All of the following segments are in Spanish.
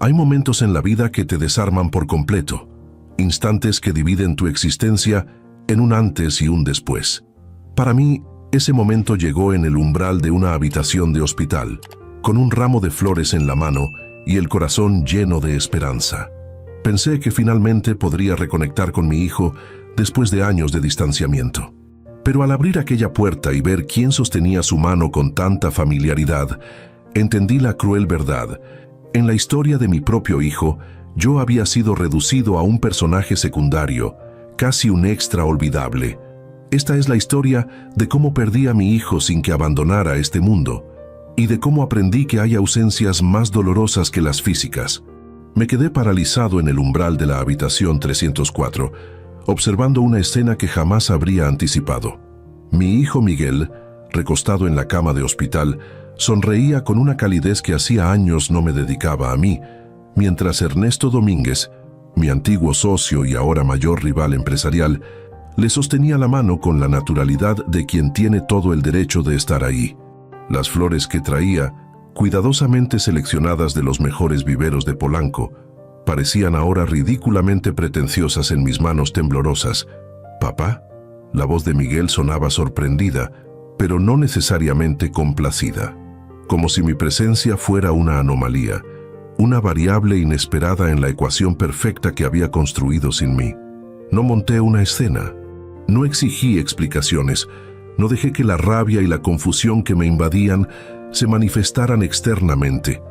Hay momentos en la vida que te desarman por completo, instantes que dividen tu existencia en un antes y un después. Para mí, ese momento llegó en el umbral de una habitación de hospital, con un ramo de flores en la mano y el corazón lleno de esperanza. Pensé que finalmente podría reconectar con mi hijo después de años de distanciamiento. Pero al abrir aquella puerta y ver quién sostenía su mano con tanta familiaridad, entendí la cruel verdad. En la historia de mi propio hijo, yo había sido reducido a un personaje secundario, casi un extra olvidable. Esta es la historia de cómo perdí a mi hijo sin que abandonara este mundo, y de cómo aprendí que hay ausencias más dolorosas que las físicas. Me quedé paralizado en el umbral de la habitación 304, observando una escena que jamás habría anticipado. Mi hijo Miguel, recostado en la cama de hospital, sonreía con una calidez que hacía años no me dedicaba a mí, mientras Ernesto Domínguez, mi antiguo socio y ahora mayor rival empresarial, le sostenía la mano con la naturalidad de quien tiene todo el derecho de estar ahí. Las flores que traía, cuidadosamente seleccionadas de los mejores viveros de Polanco, parecían ahora ridículamente pretenciosas en mis manos temblorosas. «¿Papá?». La voz de Miguel sonaba sorprendida, pero no necesariamente complacida. Como si mi presencia fuera una anomalía, una variable inesperada en la ecuación perfecta que había construido sin mí. No monté una escena. No exigí explicaciones. No dejé que la rabia y la confusión que me invadían se manifestaran externamente.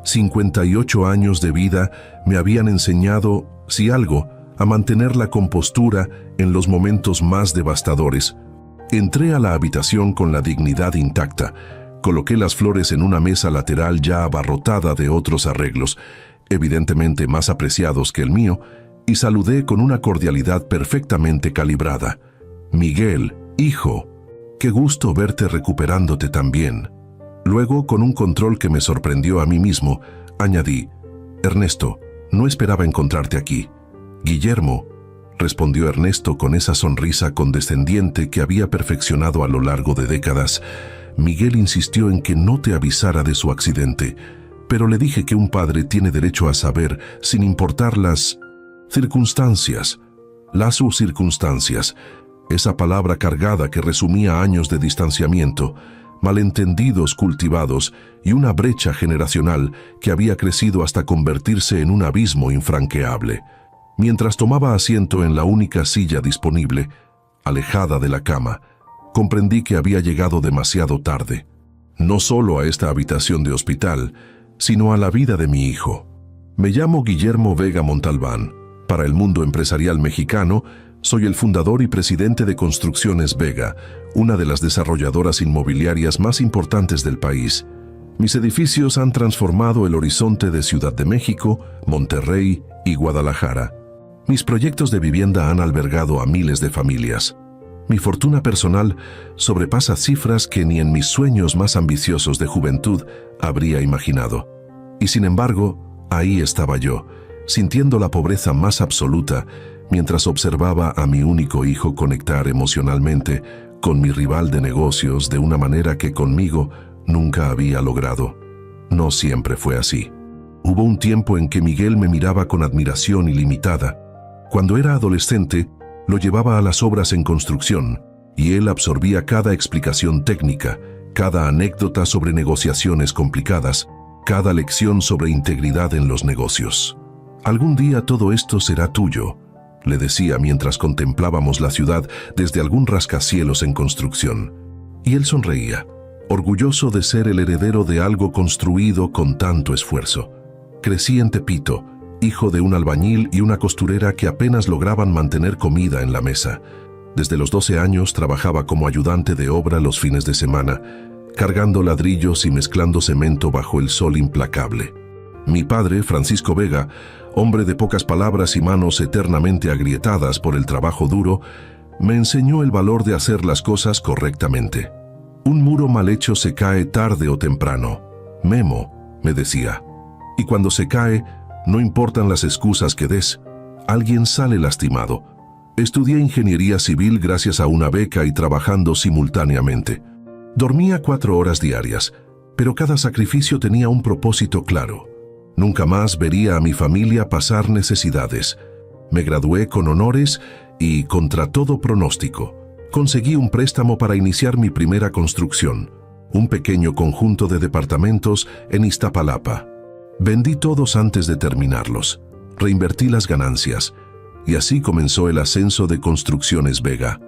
58 años de vida me habían enseñado, si algo, a mantener la compostura en los momentos más devastadores. Entré a la habitación con la dignidad intacta. Coloqué las flores en una mesa lateral ya abarrotada de otros arreglos, evidentemente más apreciados que el mío, y saludé con una cordialidad perfectamente calibrada. «Miguel, hijo, qué gusto verte recuperándote tan bien». Luego, con un control que me sorprendió a mí mismo, añadí: «Ernesto, no esperaba encontrarte aquí». «Guillermo», respondió Ernesto con esa sonrisa condescendiente que había perfeccionado a lo largo de décadas. «Miguel insistió en que no te avisara de su accidente, pero le dije que un padre tiene derecho a saber, sin importar las circunstancias». Las circunstancias, esa palabra cargada que resumía años de distanciamiento, malentendidos cultivados y una brecha generacional que había crecido hasta convertirse en un abismo infranqueable. Mientras tomaba asiento en la única silla disponible, alejada de la cama, comprendí que había llegado demasiado tarde. No solo a esta habitación de hospital, sino a la vida de mi hijo. Me llamo Guillermo Vega Montalbán. Para el mundo empresarial mexicano, soy el fundador y presidente de Construcciones Vega, una de las desarrolladoras inmobiliarias más importantes del país. Mis edificios han transformado el horizonte de Ciudad de México, Monterrey y Guadalajara. Mis proyectos de vivienda han albergado a miles de familias. Mi fortuna personal sobrepasa cifras que ni en mis sueños más ambiciosos de juventud habría imaginado. Y sin embargo, ahí estaba yo, sintiendo la pobreza más absoluta, mientras observaba a mi único hijo conectar emocionalmente con mi rival de negocios de una manera que conmigo nunca había logrado. No siempre fue así. Hubo un tiempo en que Miguel me miraba con admiración ilimitada. Cuando era adolescente, lo llevaba a las obras en construcción, y él absorbía cada explicación técnica, cada anécdota sobre negociaciones complicadas, cada lección sobre integridad en los negocios. «Algún día todo esto será tuyo», le decía mientras contemplábamos la ciudad desde algún rascacielos en construcción. Y él sonreía, orgulloso de ser el heredero de algo construido con tanto esfuerzo. Crecí en Tepito, hijo de un albañil y una costurera que apenas lograban mantener comida en la mesa. Desde los 12 años trabajaba como ayudante de obra los fines de semana, cargando ladrillos y mezclando cemento bajo el sol implacable. Mi padre, Francisco Vega, hombre de pocas palabras y manos eternamente agrietadas por el trabajo duro, me enseñó el valor de hacer las cosas correctamente. Un muro mal hecho se cae tarde o temprano. «Memo», me decía, «y cuando se cae, no importan las excusas que des, alguien sale lastimado». Estudié ingeniería civil gracias a una beca y trabajando simultáneamente. Dormía 4 horas diarias, pero cada sacrificio tenía un propósito claro. Nunca más vería a mi familia pasar necesidades. Me gradué con honores y, contra todo pronóstico, conseguí un préstamo para iniciar mi primera construcción, un pequeño conjunto de departamentos en Iztapalapa. Vendí todos antes de terminarlos, reinvertí las ganancias, y así comenzó el ascenso de Construcciones Vega.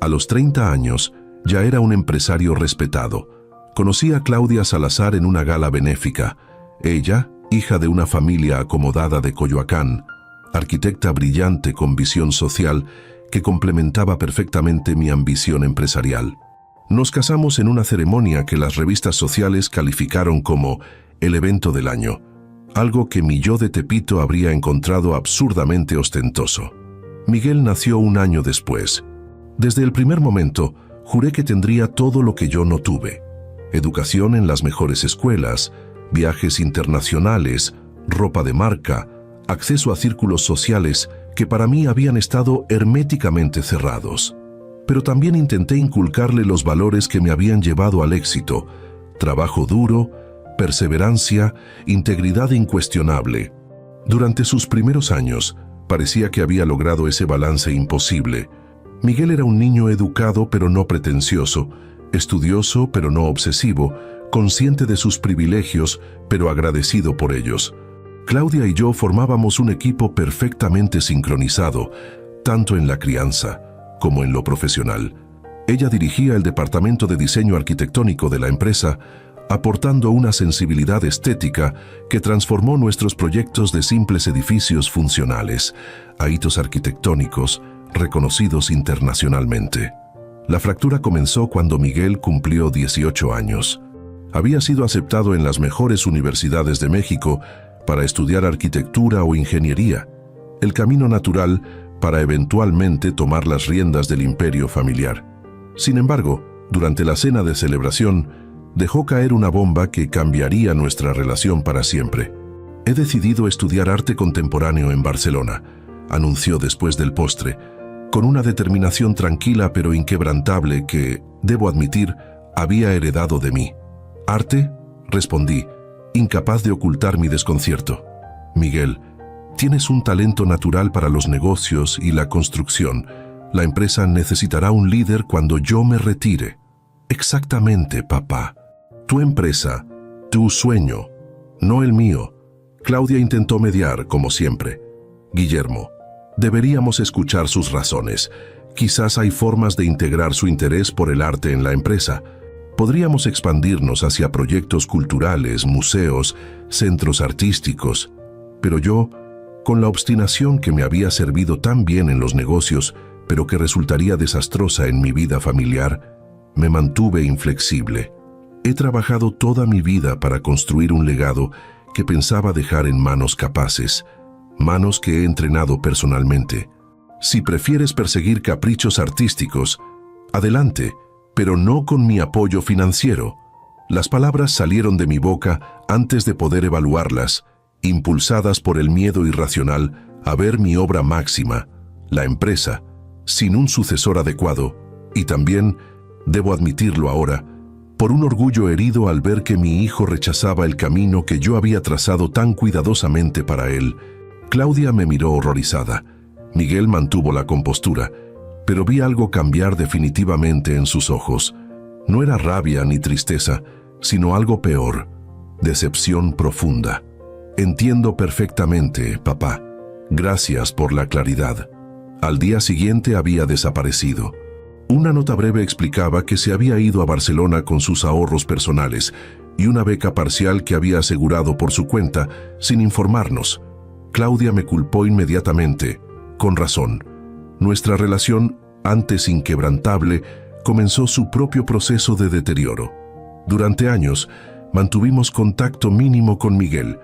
A los 30 años, ya era un empresario respetado. Conocí a Claudia Salazar en una gala benéfica. Ella, hija de una familia acomodada de Coyoacán, arquitecta brillante con visión social que complementaba perfectamente mi ambición empresarial. Nos casamos en una ceremonia que las revistas sociales calificaron como el evento del año, algo que mi yo de Tepito habría encontrado absurdamente ostentoso. Miguel nació un año después. Desde el primer momento, juré que tendría todo lo que yo no tuve: educación en las mejores escuelas, viajes internacionales, ropa de marca, acceso a círculos sociales que para mí habían estado herméticamente cerrados. Pero también intenté inculcarle los valores que me habían llevado al éxito: trabajo duro, perseverancia, integridad incuestionable. Durante sus primeros años, parecía que había logrado ese balance imposible. Miguel era un niño educado pero no pretencioso, estudioso pero no obsesivo, consciente de sus privilegios pero agradecido por ellos. Claudia y yo formábamos un equipo perfectamente sincronizado, tanto en la crianza como en lo profesional. Ella dirigía el departamento de diseño arquitectónico de la empresa, aportando una sensibilidad estética que transformó nuestros proyectos de simples edificios funcionales a hitos arquitectónicos reconocidos internacionalmente. La fractura comenzó cuando Miguel cumplió 18 años. Había sido aceptado en las mejores universidades de México para estudiar arquitectura o ingeniería, el camino natural para eventualmente tomar las riendas del imperio familiar. Sin embargo, durante la cena de celebración, dejó caer una bomba que cambiaría nuestra relación para siempre. «He decidido estudiar arte contemporáneo en Barcelona», anunció después del postre, con una determinación tranquila pero inquebrantable que, debo admitir, había heredado de mí. «¿Arte?», respondí, incapaz de ocultar mi desconcierto. «Miguel, tienes un talento natural para los negocios y la construcción. La empresa necesitará un líder cuando yo me retire». «Exactamente, papá. Tu empresa, tu sueño, no el mío». Claudia intentó mediar, como siempre. «Guillermo, deberíamos escuchar sus razones. Quizás hay formas de integrar su interés por el arte en la empresa. Podríamos expandirnos hacia proyectos culturales, museos, centros artísticos». Pero yo, con la obstinación que me había servido tan bien en los negocios, pero que resultaría desastrosa en mi vida familiar, me mantuve inflexible. He trabajado toda mi vida para construir un legado que pensaba dejar en manos capaces, manos que he entrenado personalmente. Si prefieres perseguir caprichos artísticos, adelante, pero no con mi apoyo financiero. Las palabras salieron de mi boca antes de poder evaluarlas, impulsadas por el miedo irracional a ver mi obra máxima, la empresa, sin un sucesor adecuado, y también, debo admitirlo ahora, por un orgullo herido al ver que mi hijo rechazaba el camino que yo había trazado tan cuidadosamente para él. Claudia me miró horrorizada. Miguel mantuvo la compostura, pero vi algo cambiar definitivamente en sus ojos. No era rabia ni tristeza, sino algo peor: decepción profunda. «Entiendo perfectamente, papá. Gracias por la claridad». Al día siguiente había desaparecido. Una nota breve explicaba que se había ido a Barcelona con sus ahorros personales y una beca parcial que había asegurado por su cuenta, sin informarnos. Claudia me culpó inmediatamente, con razón. Nuestra relación, antes inquebrantable, comenzó su propio proceso de deterioro. Durante años, mantuvimos contacto mínimo con Miguel,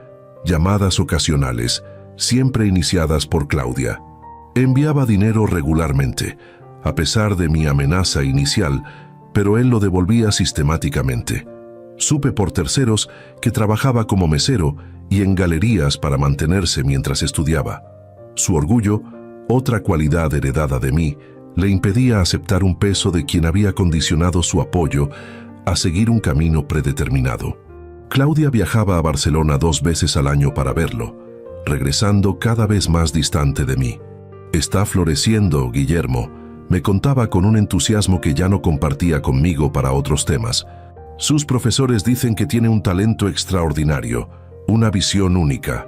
llamadas ocasionales, siempre iniciadas por Claudia. Enviaba dinero regularmente, a pesar de mi amenaza inicial, pero él lo devolvía sistemáticamente. Supe por terceros que trabajaba como mesero y en galerías para mantenerse mientras estudiaba. Su orgullo, otra cualidad heredada de mí, le impedía aceptar un peso de quien había condicionado su apoyo a seguir un camino predeterminado. Claudia viajaba a Barcelona 2 veces al año para verlo, regresando cada vez más distante de mí. «Está floreciendo, Guillermo», me contaba con un entusiasmo que ya no compartía conmigo para otros temas. «Sus profesores dicen que tiene un talento extraordinario, una visión única».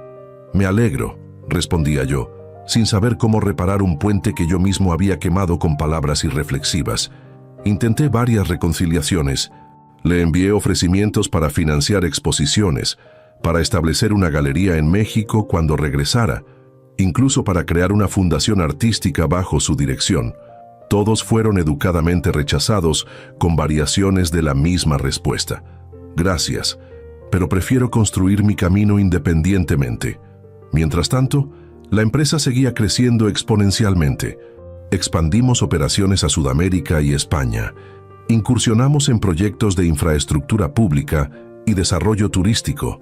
«Me alegro», respondía yo, sin saber cómo reparar un puente que yo mismo había quemado con palabras irreflexivas. Intenté varias reconciliaciones. Le envié ofrecimientos para financiar exposiciones, para establecer una galería en México cuando regresara, incluso para crear una fundación artística bajo su dirección. Todos fueron educadamente rechazados con variaciones de la misma respuesta. «Gracias, pero prefiero construir mi camino independientemente». Mientras tanto, la empresa seguía creciendo exponencialmente. Expandimos operaciones a Sudamérica y España. Incursionamos en proyectos de infraestructura pública y desarrollo turístico.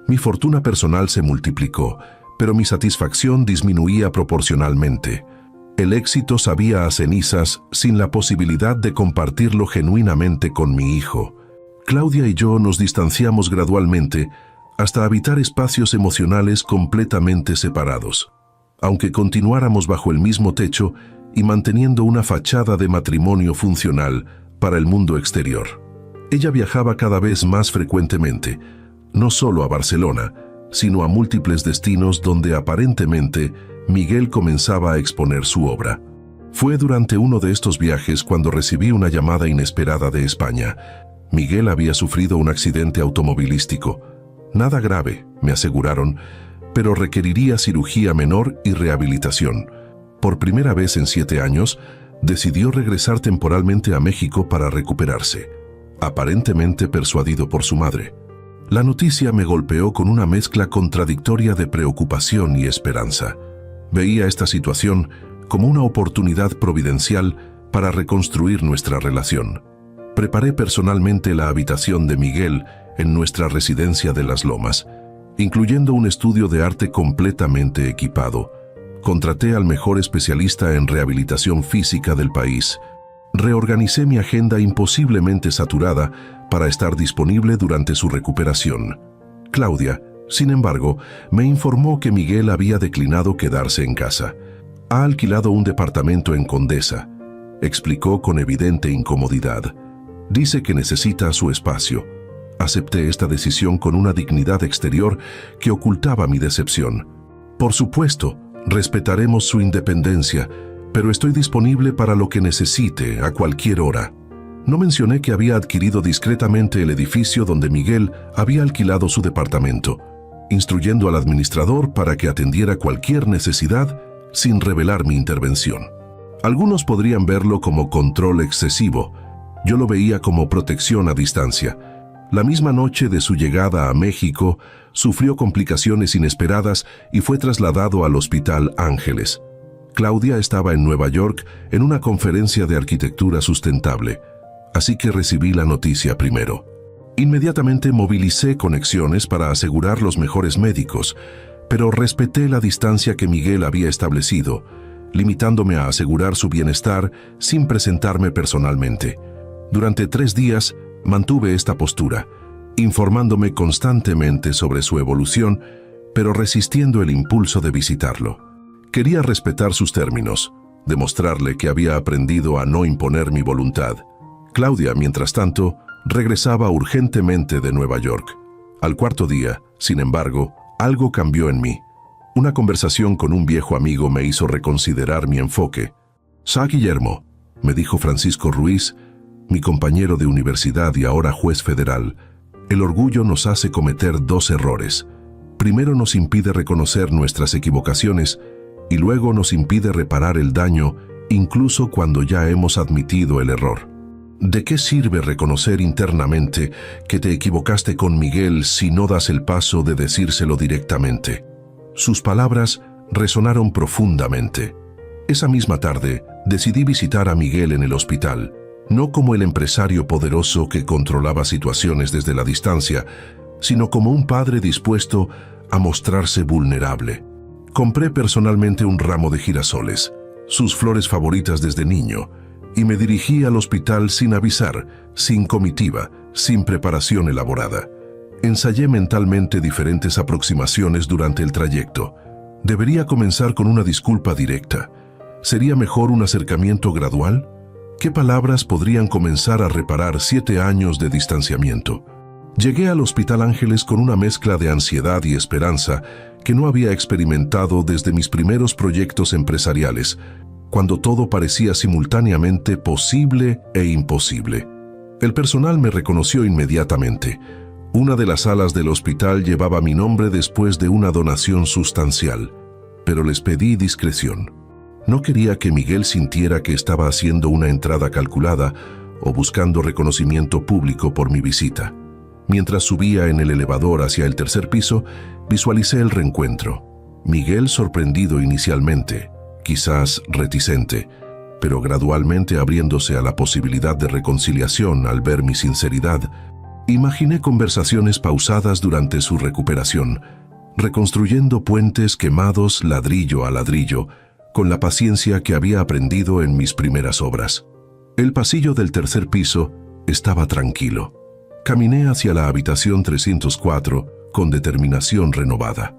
Mi fortuna personal se multiplicó, pero mi satisfacción disminuía proporcionalmente. El éxito sabía a cenizas sin la posibilidad de compartirlo genuinamente con mi hijo. Claudia y yo nos distanciamos gradualmente hasta habitar espacios emocionales completamente separados. Aunque continuáramos bajo el mismo techo y manteniendo una fachada de matrimonio funcional para el mundo exterior. Ella viajaba cada vez más frecuentemente, no solo a Barcelona, sino a múltiples destinos donde aparentemente Miguel comenzaba a exponer su obra. Fue durante uno de estos viajes cuando recibí una llamada inesperada de España. Miguel había sufrido un accidente automovilístico. Nada grave, me aseguraron, pero requeriría cirugía menor y rehabilitación. Por primera vez en 7 años, decidió regresar temporalmente a México para recuperarse, aparentemente persuadido por su madre. La noticia me golpeó con una mezcla contradictoria de preocupación y esperanza. Veía esta situación como una oportunidad providencial para reconstruir nuestra relación. Preparé personalmente la habitación de Miguel en nuestra residencia de Las Lomas, incluyendo un estudio de arte completamente equipado. Contraté al mejor especialista en rehabilitación física del país. Reorganicé mi agenda imposiblemente saturada para estar disponible durante su recuperación. Claudia, sin embargo, me informó que Miguel había declinado quedarse en casa. Ha alquilado un departamento en Condesa, explicó con evidente incomodidad. Dice que necesita su espacio. Acepté esta decisión con una dignidad exterior que ocultaba mi decepción. Por supuesto, respetaremos su independencia, pero estoy disponible para lo que necesite a cualquier hora. No mencioné que había adquirido discretamente el edificio donde Miguel había alquilado su departamento, instruyendo al administrador para que atendiera cualquier necesidad sin revelar mi intervención. Algunos podrían verlo como control excesivo. Yo lo veía como protección a distancia. La misma noche de su llegada a México, sufrió complicaciones inesperadas y fue trasladado al Hospital Ángeles. Claudia estaba en Nueva York en una conferencia de arquitectura sustentable, así que recibí la noticia primero. Inmediatamente movilicé conexiones para asegurar los mejores médicos, pero respeté la distancia que Miguel había establecido, limitándome a asegurar su bienestar sin presentarme personalmente. Durante 3 días, mantuve esta postura, informándome constantemente sobre su evolución, pero resistiendo el impulso de visitarlo. Quería respetar sus términos, demostrarle que había aprendido a no imponer mi voluntad. Claudia, mientras tanto, regresaba urgentemente de Nueva York. Al 4.º día, sin embargo, algo cambió en mí. Una conversación con un viejo amigo me hizo reconsiderar mi enfoque. «Sa Guillermo», me dijo Francisco Ruiz, mi compañero de universidad y ahora juez federal, el orgullo nos hace cometer 2 errores. Primero nos impide reconocer nuestras equivocaciones y luego nos impide reparar el daño incluso cuando ya hemos admitido el error. ¿De qué sirve reconocer internamente que te equivocaste con Miguel si no das el paso de decírselo directamente? Sus palabras resonaron profundamente. Esa misma tarde decidí visitar a Miguel en el hospital, no como el empresario poderoso que controlaba situaciones desde la distancia, sino como un padre dispuesto a mostrarse vulnerable. Compré personalmente un ramo de girasoles, sus flores favoritas desde niño, y me dirigí al hospital sin avisar, sin comitiva, sin preparación elaborada. Ensayé mentalmente diferentes aproximaciones durante el trayecto. ¿Debería comenzar con una disculpa directa? ¿Sería mejor un acercamiento gradual? ¿Qué palabras podrían comenzar a reparar 7 años de distanciamiento? Llegué al Hospital Ángeles con una mezcla de ansiedad y esperanza que no había experimentado desde mis primeros proyectos empresariales, cuando todo parecía simultáneamente posible e imposible. El personal me reconoció inmediatamente. Una de las salas del hospital llevaba mi nombre después de una donación sustancial, pero les pedí discreción. No quería que Miguel sintiera que estaba haciendo una entrada calculada o buscando reconocimiento público por mi visita. Mientras subía en el elevador hacia el tercer piso, visualicé el reencuentro. Miguel sorprendido inicialmente, quizás reticente, pero gradualmente abriéndose a la posibilidad de reconciliación al ver mi sinceridad. Imaginé conversaciones pausadas durante su recuperación, reconstruyendo puentes quemados ladrillo a ladrillo, con la paciencia que había aprendido en mis primeras obras. El pasillo del tercer piso estaba tranquilo. Caminé hacia la habitación 304 con determinación renovada.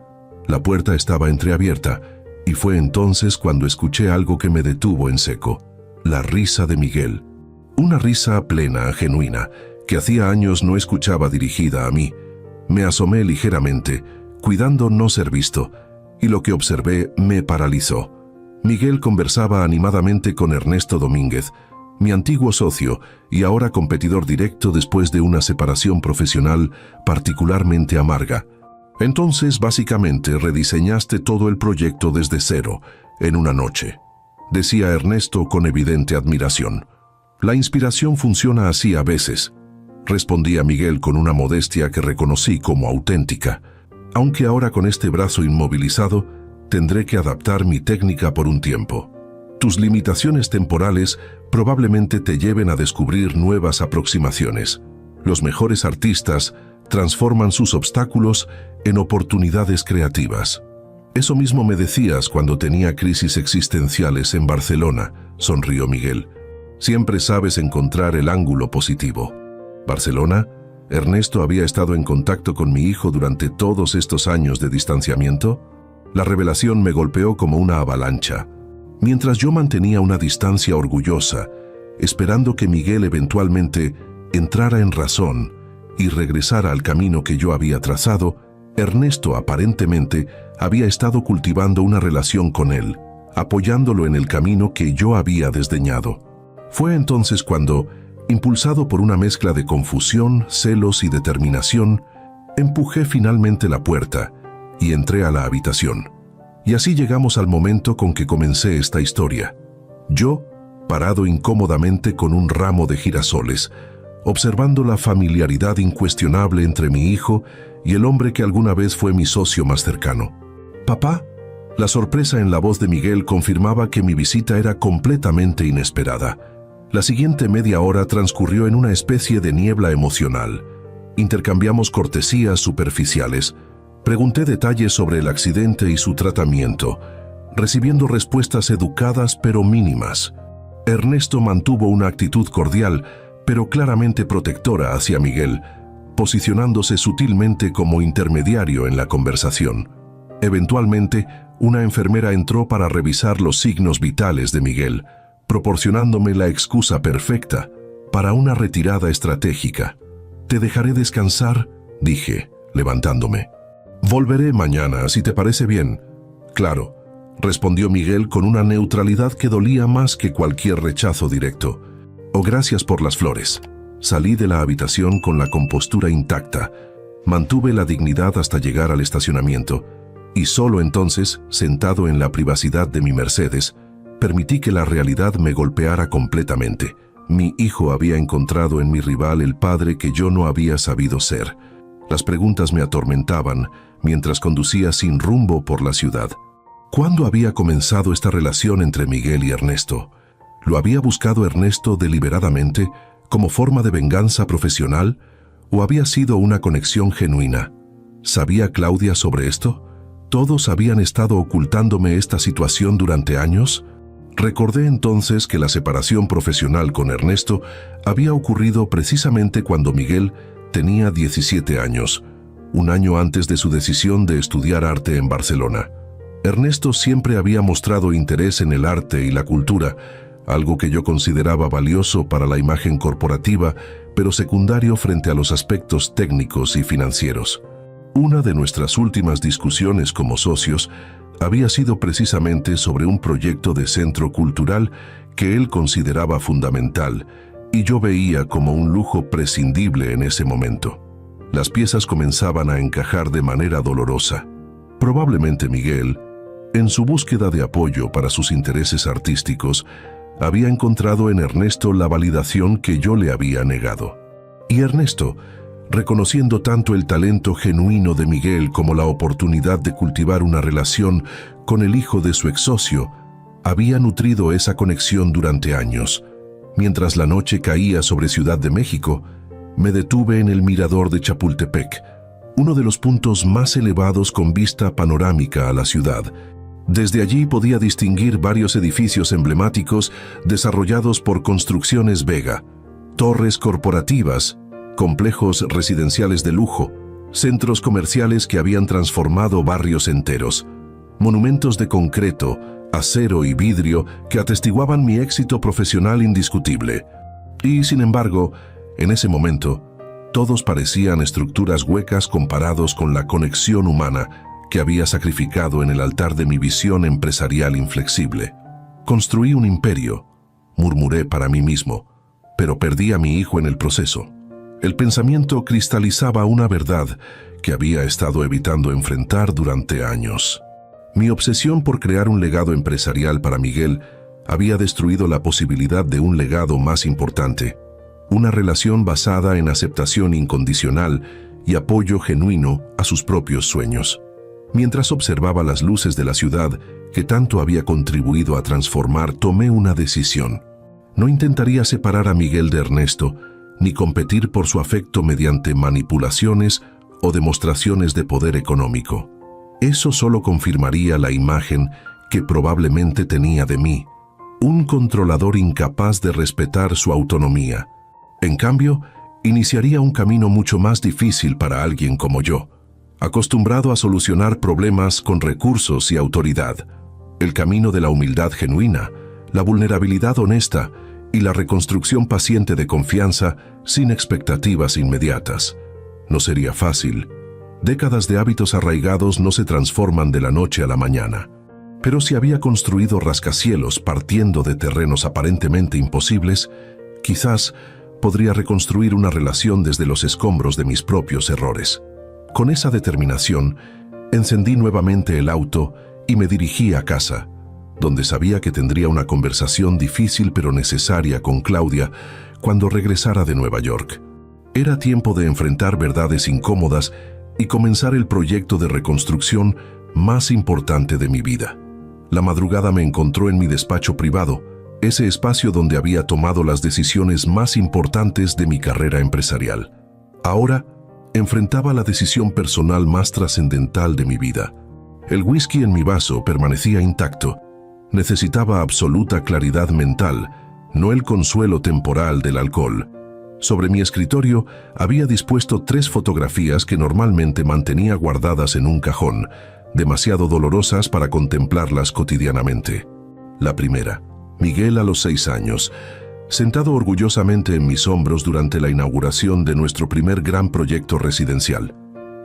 La puerta estaba entreabierta y fue entonces cuando escuché algo que me detuvo en seco: la risa de Miguel. Una risa plena, genuina, que hacía años no escuchaba dirigida a mí. Me asomé ligeramente, cuidando no ser visto, y lo que observé me paralizó. Miguel conversaba animadamente con Ernesto Domínguez, mi antiguo socio y ahora competidor directo después de una separación profesional particularmente amarga. Entonces, básicamente, rediseñaste todo el proyecto desde cero, en una noche, decía Ernesto con evidente admiración. La inspiración funciona así a veces, respondía Miguel con una modestia que reconocí como auténtica, aunque ahora con este brazo inmovilizado tendré que adaptar mi técnica por un tiempo. Tus limitaciones temporales probablemente te lleven a descubrir nuevas aproximaciones. Los mejores artistas transforman sus obstáculos en oportunidades creativas. Eso mismo me decías cuando tenía crisis existenciales en Barcelona, sonrió Miguel. Siempre sabes encontrar el ángulo positivo. ¿Barcelona? ¿Ernesto había estado en contacto con mi hijo durante todos estos años de distanciamiento? La revelación me golpeó como una avalancha. Mientras yo mantenía una distancia orgullosa, esperando que Miguel eventualmente entrara en razón y regresara al camino que yo había trazado, Ernesto aparentemente había estado cultivando una relación con él, apoyándolo en el camino que yo había desdeñado. Fue entonces cuando, impulsado por una mezcla de confusión, celos y determinación, empujé finalmente la puerta y entré a la habitación. Y así llegamos al momento con que comencé esta historia. Yo, parado incómodamente con un ramo de girasoles, observando la familiaridad incuestionable entre mi hijo y el hombre que alguna vez fue mi socio más cercano. ¿Papá? La sorpresa en la voz de Miguel confirmaba que mi visita era completamente inesperada. La siguiente media hora transcurrió en una especie de niebla emocional. Intercambiamos cortesías superficiales. Pregunté detalles sobre el accidente y su tratamiento, recibiendo respuestas educadas pero mínimas. Ernesto mantuvo una actitud cordial, pero claramente protectora hacia Miguel, posicionándose sutilmente como intermediario en la conversación. Eventualmente, una enfermera entró para revisar los signos vitales de Miguel, proporcionándome la excusa perfecta para una retirada estratégica. «Te dejaré descansar», dije, levantándome. «Volveré mañana, si te parece bien». «Claro», respondió Miguel con una neutralidad que dolía más que cualquier rechazo directo. «Oh, gracias por las flores». Salí de la habitación con la compostura intacta. Mantuve la dignidad hasta llegar al estacionamiento, y solo entonces, sentado en la privacidad de mi Mercedes, permití que la realidad me golpeara completamente. Mi hijo había encontrado en mi rival el padre que yo no había sabido ser. Las preguntas me atormentaban mientras conducía sin rumbo por la ciudad. ¿Cuándo había comenzado esta relación entre Miguel y Ernesto? ¿Lo había buscado Ernesto deliberadamente, como forma de venganza profesional, o había sido una conexión genuina? ¿Sabía Claudia sobre esto? ¿Todos habían estado ocultándome esta situación durante años? Recordé entonces que la separación profesional con Ernesto había ocurrido precisamente cuando Miguel tenía 17 años, un año antes de su decisión de estudiar arte en Barcelona. Ernesto siempre había mostrado interés en el arte y la cultura, algo que yo consideraba valioso para la imagen corporativa, pero secundario frente a los aspectos técnicos y financieros. Una de nuestras últimas discusiones como socios había sido precisamente sobre un proyecto de centro cultural que él consideraba fundamental y yo veía como un lujo prescindible en ese momento. Las piezas comenzaban a encajar de manera dolorosa. Probablemente Miguel, en su búsqueda de apoyo para sus intereses artísticos, había encontrado en Ernesto la validación que yo le había negado. Y Ernesto, reconociendo tanto el talento genuino de Miguel como la oportunidad de cultivar una relación con el hijo de su ex socio, había nutrido esa conexión durante años. Mientras la noche caía sobre Ciudad de México, me detuve en el mirador de Chapultepec, uno de los puntos más elevados con vista panorámica a la ciudad. Desde allí podía distinguir varios edificios emblemáticos desarrollados por Construcciones Vega, torres corporativas, complejos residenciales de lujo, centros comerciales que habían transformado barrios enteros, monumentos de concreto, acero y vidrio que atestiguaban mi éxito profesional indiscutible. Y, sin embargo, en ese momento, todos parecían estructuras huecas comparados con la conexión humana que había sacrificado en el altar de mi visión empresarial inflexible. Construí un imperio, murmuré para mí mismo, pero perdí a mi hijo en el proceso. El pensamiento cristalizaba una verdad que había estado evitando enfrentar durante años. Mi obsesión por crear un legado empresarial para Miguel había destruido la posibilidad de un legado más importante, una relación basada en aceptación incondicional y apoyo genuino a sus propios sueños. Mientras observaba las luces de la ciudad que tanto había contribuido a transformar, tomé una decisión. No intentaría separar a Miguel de Ernesto, ni competir por su afecto mediante manipulaciones o demostraciones de poder económico. Eso solo confirmaría la imagen que probablemente tenía de mí, un controlador incapaz de respetar su autonomía. En cambio, iniciaría un camino mucho más difícil para alguien como yo, acostumbrado a solucionar problemas con recursos y autoridad. El camino de la humildad genuina, la vulnerabilidad honesta y la reconstrucción paciente de confianza sin expectativas inmediatas. No sería fácil. Décadas de hábitos arraigados no se transforman de la noche a la mañana. Pero si había construido rascacielos partiendo de terrenos aparentemente imposibles, quizás podría reconstruir una relación desde los escombros de mis propios errores. Con esa determinación, encendí nuevamente el auto y me dirigí a casa, donde sabía que tendría una conversación difícil pero necesaria con Claudia cuando regresara de Nueva York. Era tiempo de enfrentar verdades incómodas y comenzar el proyecto de reconstrucción más importante de mi vida. La madrugada me encontró en mi despacho privado, ese espacio donde había tomado las decisiones más importantes de mi carrera empresarial. Ahora, enfrentaba la decisión personal más trascendental de mi vida. El whisky en mi vaso permanecía intacto. Necesitaba absoluta claridad mental, no el consuelo temporal del alcohol. Sobre mi escritorio había dispuesto 3 fotografías que normalmente mantenía guardadas en un cajón, demasiado dolorosas para contemplarlas cotidianamente. La primera, Miguel a los 6 años, sentado orgullosamente en mis hombros durante la inauguración de nuestro primer gran proyecto residencial.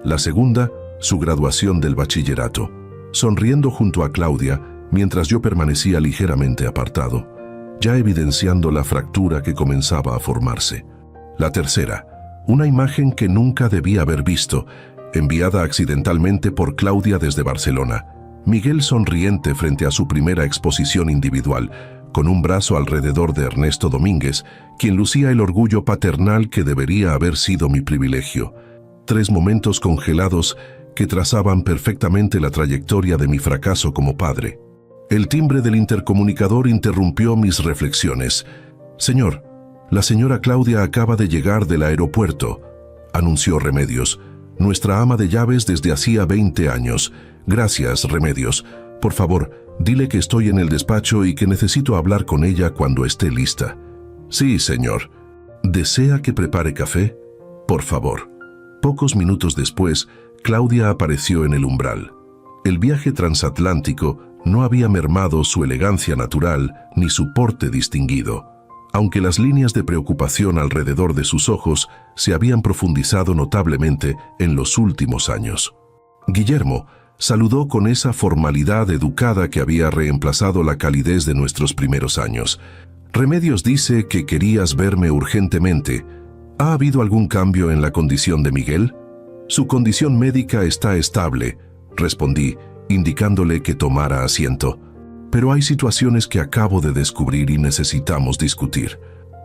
La segunda, su graduación del bachillerato, sonriendo junto a Claudia mientras yo permanecía ligeramente apartado, ya evidenciando la fractura que comenzaba a formarse. La tercera, una imagen que nunca debía haber visto, enviada accidentalmente por Claudia desde Barcelona. Miguel sonriente frente a su primera exposición individual, con un brazo alrededor de Ernesto Domínguez, quien lucía el orgullo paternal que debería haber sido mi privilegio. 3 momentos congelados que trazaban perfectamente la trayectoria de mi fracaso como padre. El timbre del intercomunicador interrumpió mis reflexiones. «Señor, la señora Claudia acaba de llegar del aeropuerto», anunció Remedios, nuestra ama de llaves desde hacía 20 años. «Gracias, Remedios. Por favor, dile que estoy en el despacho y que necesito hablar con ella cuando esté lista». «Sí, señor. ¿Desea que prepare café? Por favor». Pocos minutos después, Claudia apareció en el umbral. El viaje transatlántico no había mermado su elegancia natural ni su porte distinguido, aunque las líneas de preocupación alrededor de sus ojos se habían profundizado notablemente en los últimos años. Guillermo saludó con esa formalidad educada que había reemplazado la calidez de nuestros primeros años. Remedios dice que querías verme urgentemente. ¿Ha habido algún cambio en la condición de Miguel? Su condición médica está estable, respondí, indicándole que tomara asiento. Pero hay situaciones que acabo de descubrir y necesitamos discutir.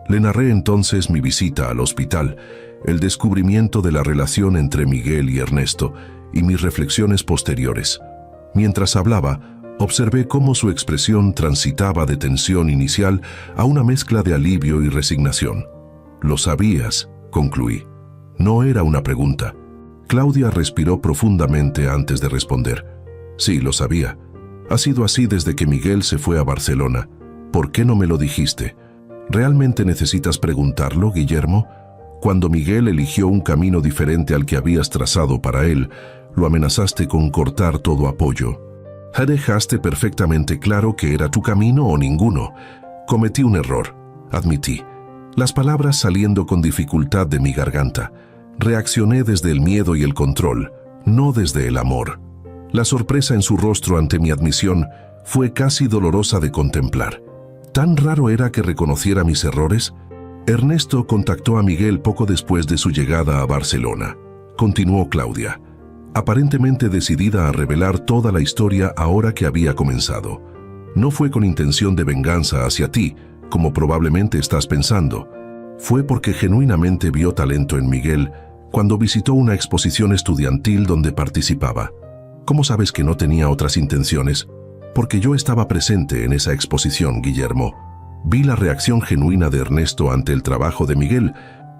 Le narré entonces mi visita al hospital, el descubrimiento de la relación entre Miguel y Ernesto y mis reflexiones posteriores. Mientras hablaba, observé cómo su expresión transitaba de tensión inicial a una mezcla de alivio y resignación. «Lo sabías», concluí. No era una pregunta. Claudia respiró profundamente antes de responder. «Sí, lo sabía. Ha sido así desde que Miguel se fue a Barcelona. ¿Por qué no me lo dijiste? ¿Realmente necesitas preguntarlo, Guillermo? Cuando Miguel eligió un camino diferente al que habías trazado para él, lo amenazaste con cortar todo apoyo. Dejaste perfectamente claro que era tu camino o ninguno. Cometí un error, admití. Las palabras saliendo con dificultad de mi garganta. Reaccioné desde el miedo y el control, no desde el amor». La sorpresa en su rostro ante mi admisión fue casi dolorosa de contemplar. ¿Tan raro era que reconociera mis errores? Ernesto contactó a Miguel poco después de su llegada a Barcelona. Continuó Claudia, aparentemente decidida a revelar toda la historia ahora que había comenzado. No fue con intención de venganza hacia ti, como probablemente estás pensando. Fue porque genuinamente vio talento en Miguel cuando visitó una exposición estudiantil donde participaba. ¿Cómo sabes que no tenía otras intenciones? Porque yo estaba presente en esa exposición, Guillermo. Vi la reacción genuina de Ernesto ante el trabajo de Miguel,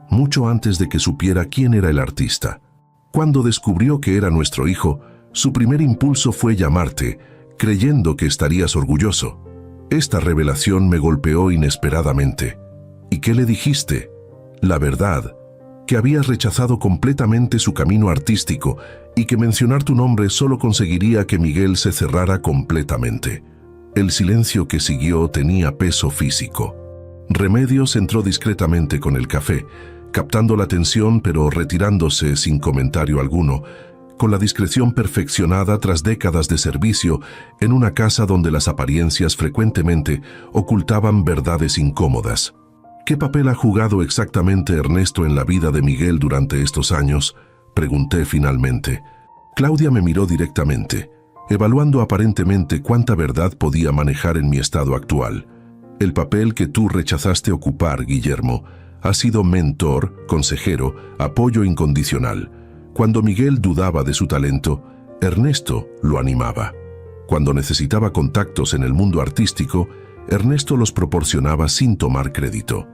mucho antes de que supiera quién era el artista. Cuando descubrió que era nuestro hijo, su primer impulso fue llamarte, creyendo que estarías orgulloso. Esta revelación me golpeó inesperadamente. ¿Y qué le dijiste? La verdad, que habías rechazado completamente su camino artístico y que mencionar tu nombre solo conseguiría que Miguel se cerrara completamente. El silencio que siguió tenía peso físico. Remedios entró discretamente con el café, captando la atención pero retirándose sin comentario alguno, con la discreción perfeccionada tras décadas de servicio en una casa donde las apariencias frecuentemente ocultaban verdades incómodas. ¿Qué papel ha jugado exactamente Ernesto en la vida de Miguel durante estos años?, pregunté finalmente. Claudia me miró directamente, evaluando aparentemente cuánta verdad podía manejar en mi estado actual. El papel que tú rechazaste ocupar, Guillermo, ha sido mentor, consejero, apoyo incondicional. Cuando Miguel dudaba de su talento, Ernesto lo animaba. Cuando necesitaba contactos en el mundo artístico, Ernesto los proporcionaba sin tomar crédito.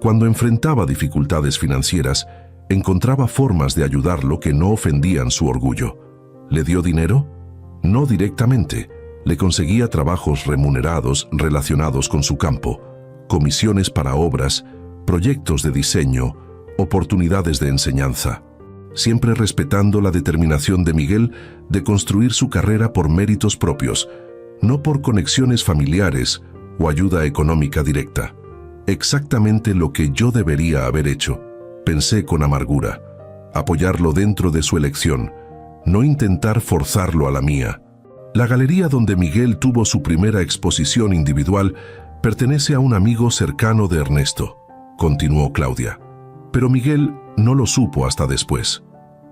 Cuando enfrentaba dificultades financieras, encontraba formas de ayudarlo que no ofendían su orgullo. ¿Le dio dinero? No directamente. Le conseguía trabajos remunerados relacionados con su campo, comisiones para obras, proyectos de diseño, oportunidades de enseñanza. Siempre respetando la determinación de Miguel de construir su carrera por méritos propios, no por conexiones familiares o ayuda económica directa. Exactamente lo que yo debería haber hecho, pensé con amargura. Apoyarlo dentro de su elección, no intentar forzarlo a la mía. La galería donde Miguel tuvo su primera exposición individual pertenece a un amigo cercano de Ernesto, continuó Claudia. Pero Miguel no lo supo hasta después.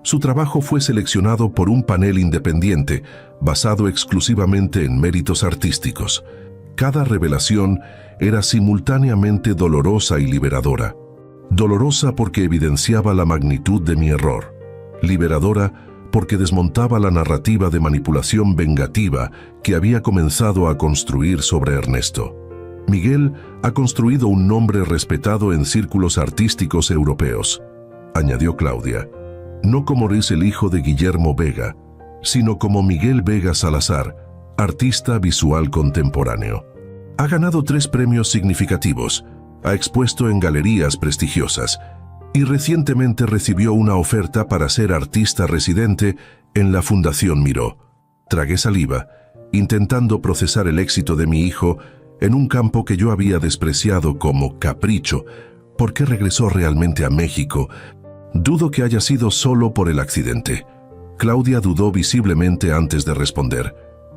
Su trabajo fue seleccionado por un panel independiente, basado exclusivamente en méritos artísticos. Cada revelación era simultáneamente dolorosa y liberadora. Dolorosa porque evidenciaba la magnitud de mi error. Liberadora porque desmontaba la narrativa de manipulación vengativa que había comenzado a construir sobre Ernesto. Miguel ha construido un nombre respetado en círculos artísticos europeos, añadió Claudia, no como es el hijo de Guillermo Vega, sino como Miguel Vega Salazar, artista visual contemporáneo. Ha ganado 3 premios significativos, ha expuesto en galerías prestigiosas y recientemente recibió una oferta para ser artista residente en la Fundación Miró. Tragué saliva, intentando procesar el éxito de mi hijo en un campo que yo había despreciado como capricho. ¿Por qué regresó realmente a México? Dudo que haya sido solo por el accidente. Claudia dudó visiblemente antes de responder.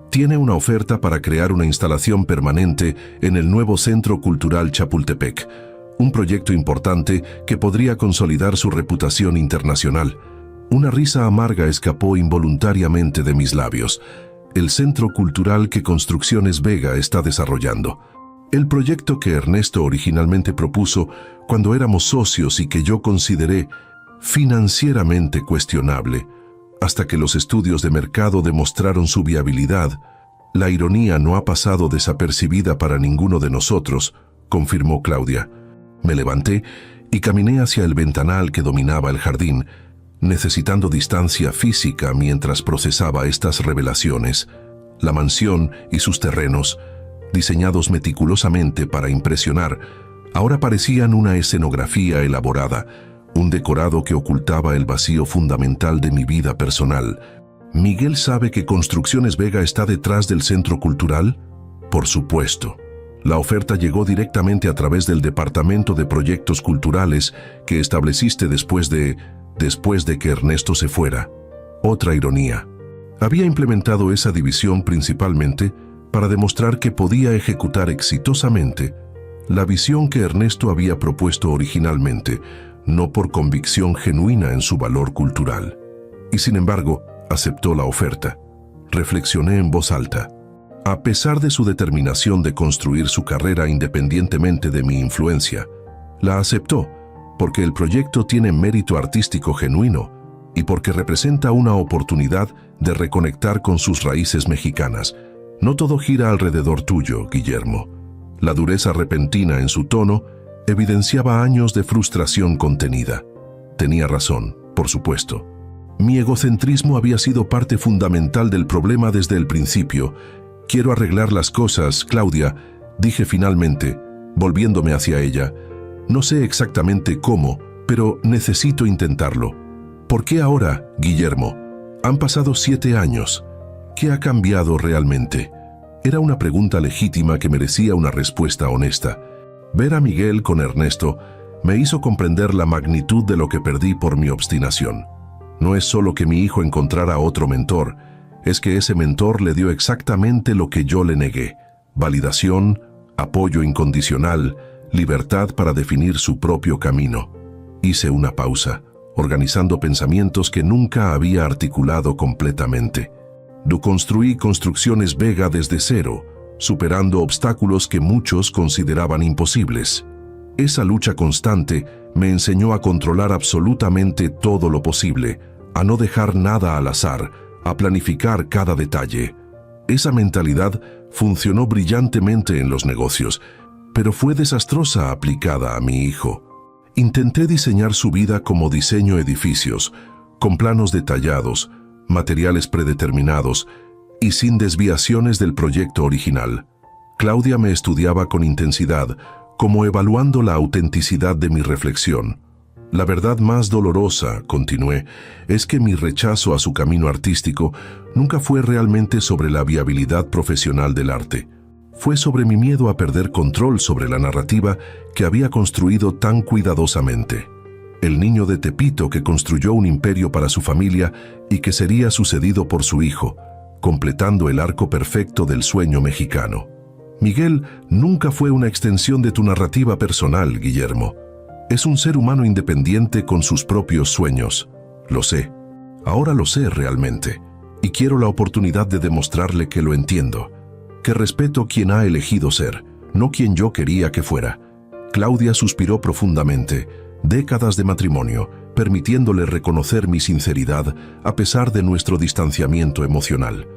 Tiene una oferta para crear una instalación permanente en el nuevo Centro Cultural Chapultepec, un proyecto importante que podría consolidar su reputación internacional. Una risa amarga escapó involuntariamente de mis labios. El centro cultural que Construcciones Vega está desarrollando. El proyecto que Ernesto originalmente propuso cuando éramos socios y que yo consideré financieramente cuestionable, hasta que los estudios de mercado demostraron su viabilidad. La ironía no ha pasado desapercibida para ninguno de nosotros, confirmó Claudia. Me levanté y caminé hacia el ventanal que dominaba el jardín, necesitando distancia física mientras procesaba estas revelaciones. La mansión y sus terrenos, diseñados meticulosamente para impresionar, ahora parecían una escenografía elaborada, un decorado que ocultaba el vacío fundamental de mi vida personal. ¿Miguel sabe que Construcciones Vega está detrás del centro cultural? Por supuesto. La oferta llegó directamente a través del Departamento de Proyectos Culturales que estableciste después de que Ernesto se fuera. Otra ironía. Había implementado esa división principalmente para demostrar que podía ejecutar exitosamente la visión que Ernesto había propuesto originalmente, no por convicción genuina en su valor cultural. Y sin embargo, aceptó la oferta. Reflexioné en voz alta. A pesar de su determinación de construir su carrera independientemente de mi influencia, la aceptó porque el proyecto tiene mérito artístico genuino y porque representa una oportunidad de reconectar con sus raíces mexicanas. No todo gira alrededor tuyo, Guillermo. La dureza repentina en su tono evidenciaba años de frustración contenida. Tenía razón, por supuesto. Mi egocentrismo había sido parte fundamental del problema desde el principio. Quiero arreglar las cosas, Claudia, dije finalmente, volviéndome hacia ella. No sé exactamente cómo, pero necesito intentarlo. ¿Por qué ahora, Guillermo? Han pasado 7 años. ¿Qué ha cambiado realmente? Era una pregunta legítima que merecía una respuesta honesta. Ver a Miguel con Ernesto me hizo comprender la magnitud de lo que perdí por mi obstinación. No es solo que mi hijo encontrara otro mentor, es que ese mentor le dio exactamente lo que yo le negué: validación, apoyo incondicional, libertad para definir su propio camino. Hice una pausa, organizando pensamientos que nunca había articulado completamente. Construí Construcciones Vega desde cero, superando obstáculos que muchos consideraban imposibles. Esa lucha constante me enseñó a controlar absolutamente todo lo posible, a no dejar nada al azar, a planificar cada detalle. Esa mentalidad funcionó brillantemente en los negocios, pero fue desastrosa aplicada a mi hijo. Intenté diseñar su vida como diseño edificios, con planos detallados, materiales predeterminados y sin desviaciones del proyecto original. Claudia me estudiaba con intensidad, como evaluando la autenticidad de mi reflexión. La verdad más dolorosa, continué, es que mi rechazo a su camino artístico nunca fue realmente sobre la viabilidad profesional del arte. Fue sobre mi miedo a perder control sobre la narrativa que había construido tan cuidadosamente. El niño de Tepito que construyó un imperio para su familia y que sería sucedido por su hijo, completando el arco perfecto del sueño mexicano. Miguel nunca fue una extensión de tu narrativa personal, Guillermo. Es un ser humano independiente con sus propios sueños. Lo sé. Ahora lo sé realmente. Y quiero la oportunidad de demostrarle que lo entiendo. Que respeto quien ha elegido ser, no quien yo quería que fuera. Claudia suspiró profundamente. Décadas de matrimonio, permitiéndole reconocer mi sinceridad a pesar de nuestro distanciamiento emocional.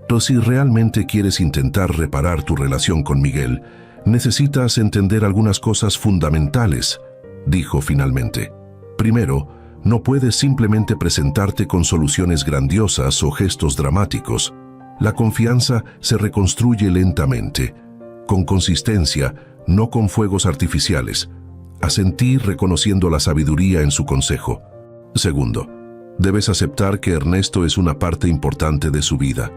Pero si realmente quieres intentar reparar tu relación con Miguel, necesitas entender algunas cosas fundamentales, dijo finalmente. Primero, no puedes simplemente presentarte con soluciones grandiosas o gestos dramáticos. La confianza se reconstruye lentamente, con consistencia, no con fuegos artificiales. Asentí reconociendo la sabiduría en su consejo. Segundo, debes aceptar que Ernesto es una parte importante de su vida.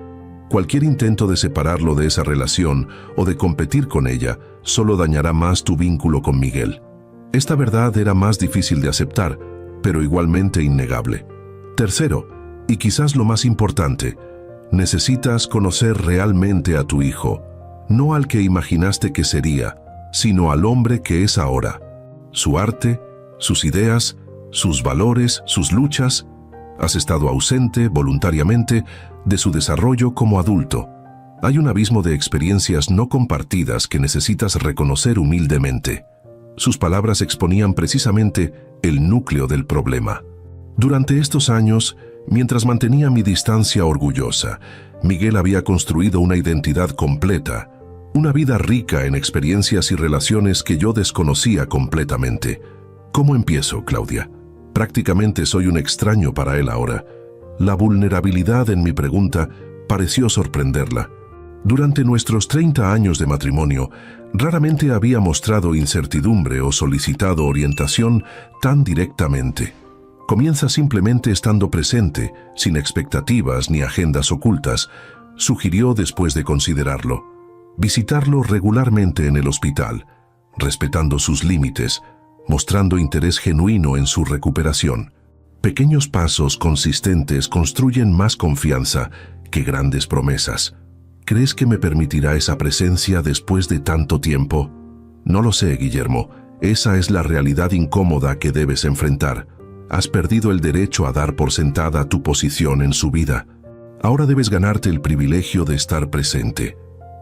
Cualquier intento de separarlo de esa relación o de competir con ella solo dañará más tu vínculo con Miguel. Esta verdad era más difícil de aceptar, pero igualmente innegable. Tercero, y quizás lo más importante, necesitas conocer realmente a tu hijo, no al que imaginaste que sería, sino al hombre que es ahora. Su arte, sus ideas, sus valores, sus luchas. Has estado ausente, voluntariamente, de su desarrollo como adulto. Hay un abismo de experiencias no compartidas que necesitas reconocer humildemente. Sus palabras exponían precisamente el núcleo del problema. Durante estos años, mientras mantenía mi distancia orgullosa, Miguel había construido una identidad completa, una vida rica en experiencias y relaciones que yo desconocía completamente. ¿Cómo empiezo, Claudia? Prácticamente soy un extraño para él ahora. La vulnerabilidad en mi pregunta pareció sorprenderla. Durante nuestros 30 años de matrimonio, raramente había mostrado incertidumbre o solicitado orientación tan directamente. Comienza simplemente estando presente, sin expectativas ni agendas ocultas, sugirió después de considerarlo. Visitarlo regularmente en el hospital, respetando sus límites, mostrando interés genuino en su recuperación. Pequeños pasos consistentes construyen más confianza que grandes promesas. ¿Crees que me permitirá esa presencia después de tanto tiempo? No lo sé, Guillermo. Esa es la realidad incómoda que debes enfrentar. Has perdido el derecho a dar por sentada tu posición en su vida. Ahora debes ganarte el privilegio de estar presente,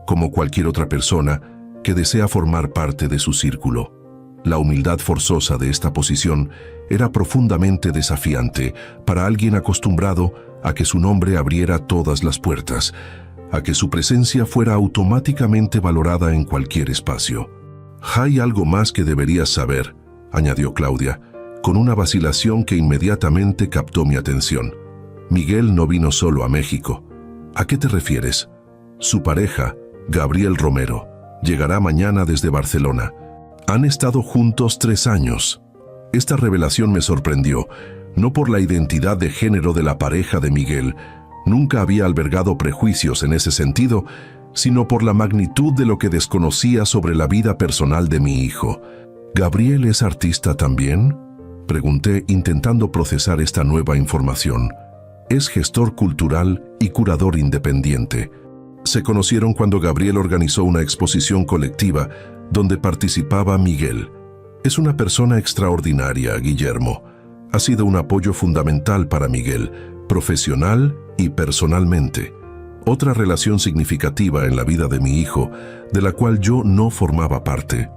como cualquier otra persona que desea formar parte de su círculo. La humildad forzosa de esta posición era profundamente desafiante para alguien acostumbrado a que su nombre abriera todas las puertas, a que su presencia fuera automáticamente valorada en cualquier espacio. «Hay algo más que deberías saber», añadió Claudia, con una vacilación que inmediatamente captó mi atención. «Miguel no vino solo a México». «¿A qué te refieres?» «Su pareja, Gabriel Romero, llegará mañana desde Barcelona. Han estado juntos 3 años». Esta revelación me sorprendió, no por la identidad de género de la pareja de Miguel, nunca había albergado prejuicios en ese sentido, sino por la magnitud de lo que desconocía sobre la vida personal de mi hijo. «¿Gabriel es artista también?», pregunté, intentando procesar esta nueva información. «Es gestor cultural y curador independiente. Se conocieron cuando Gabriel organizó una exposición colectiva donde participaba Miguel. Es una persona extraordinaria, Guillermo. Ha sido un apoyo fundamental para Miguel, profesional y personalmente. Otra relación significativa en la vida de mi hijo, de la cual yo no formaba parte.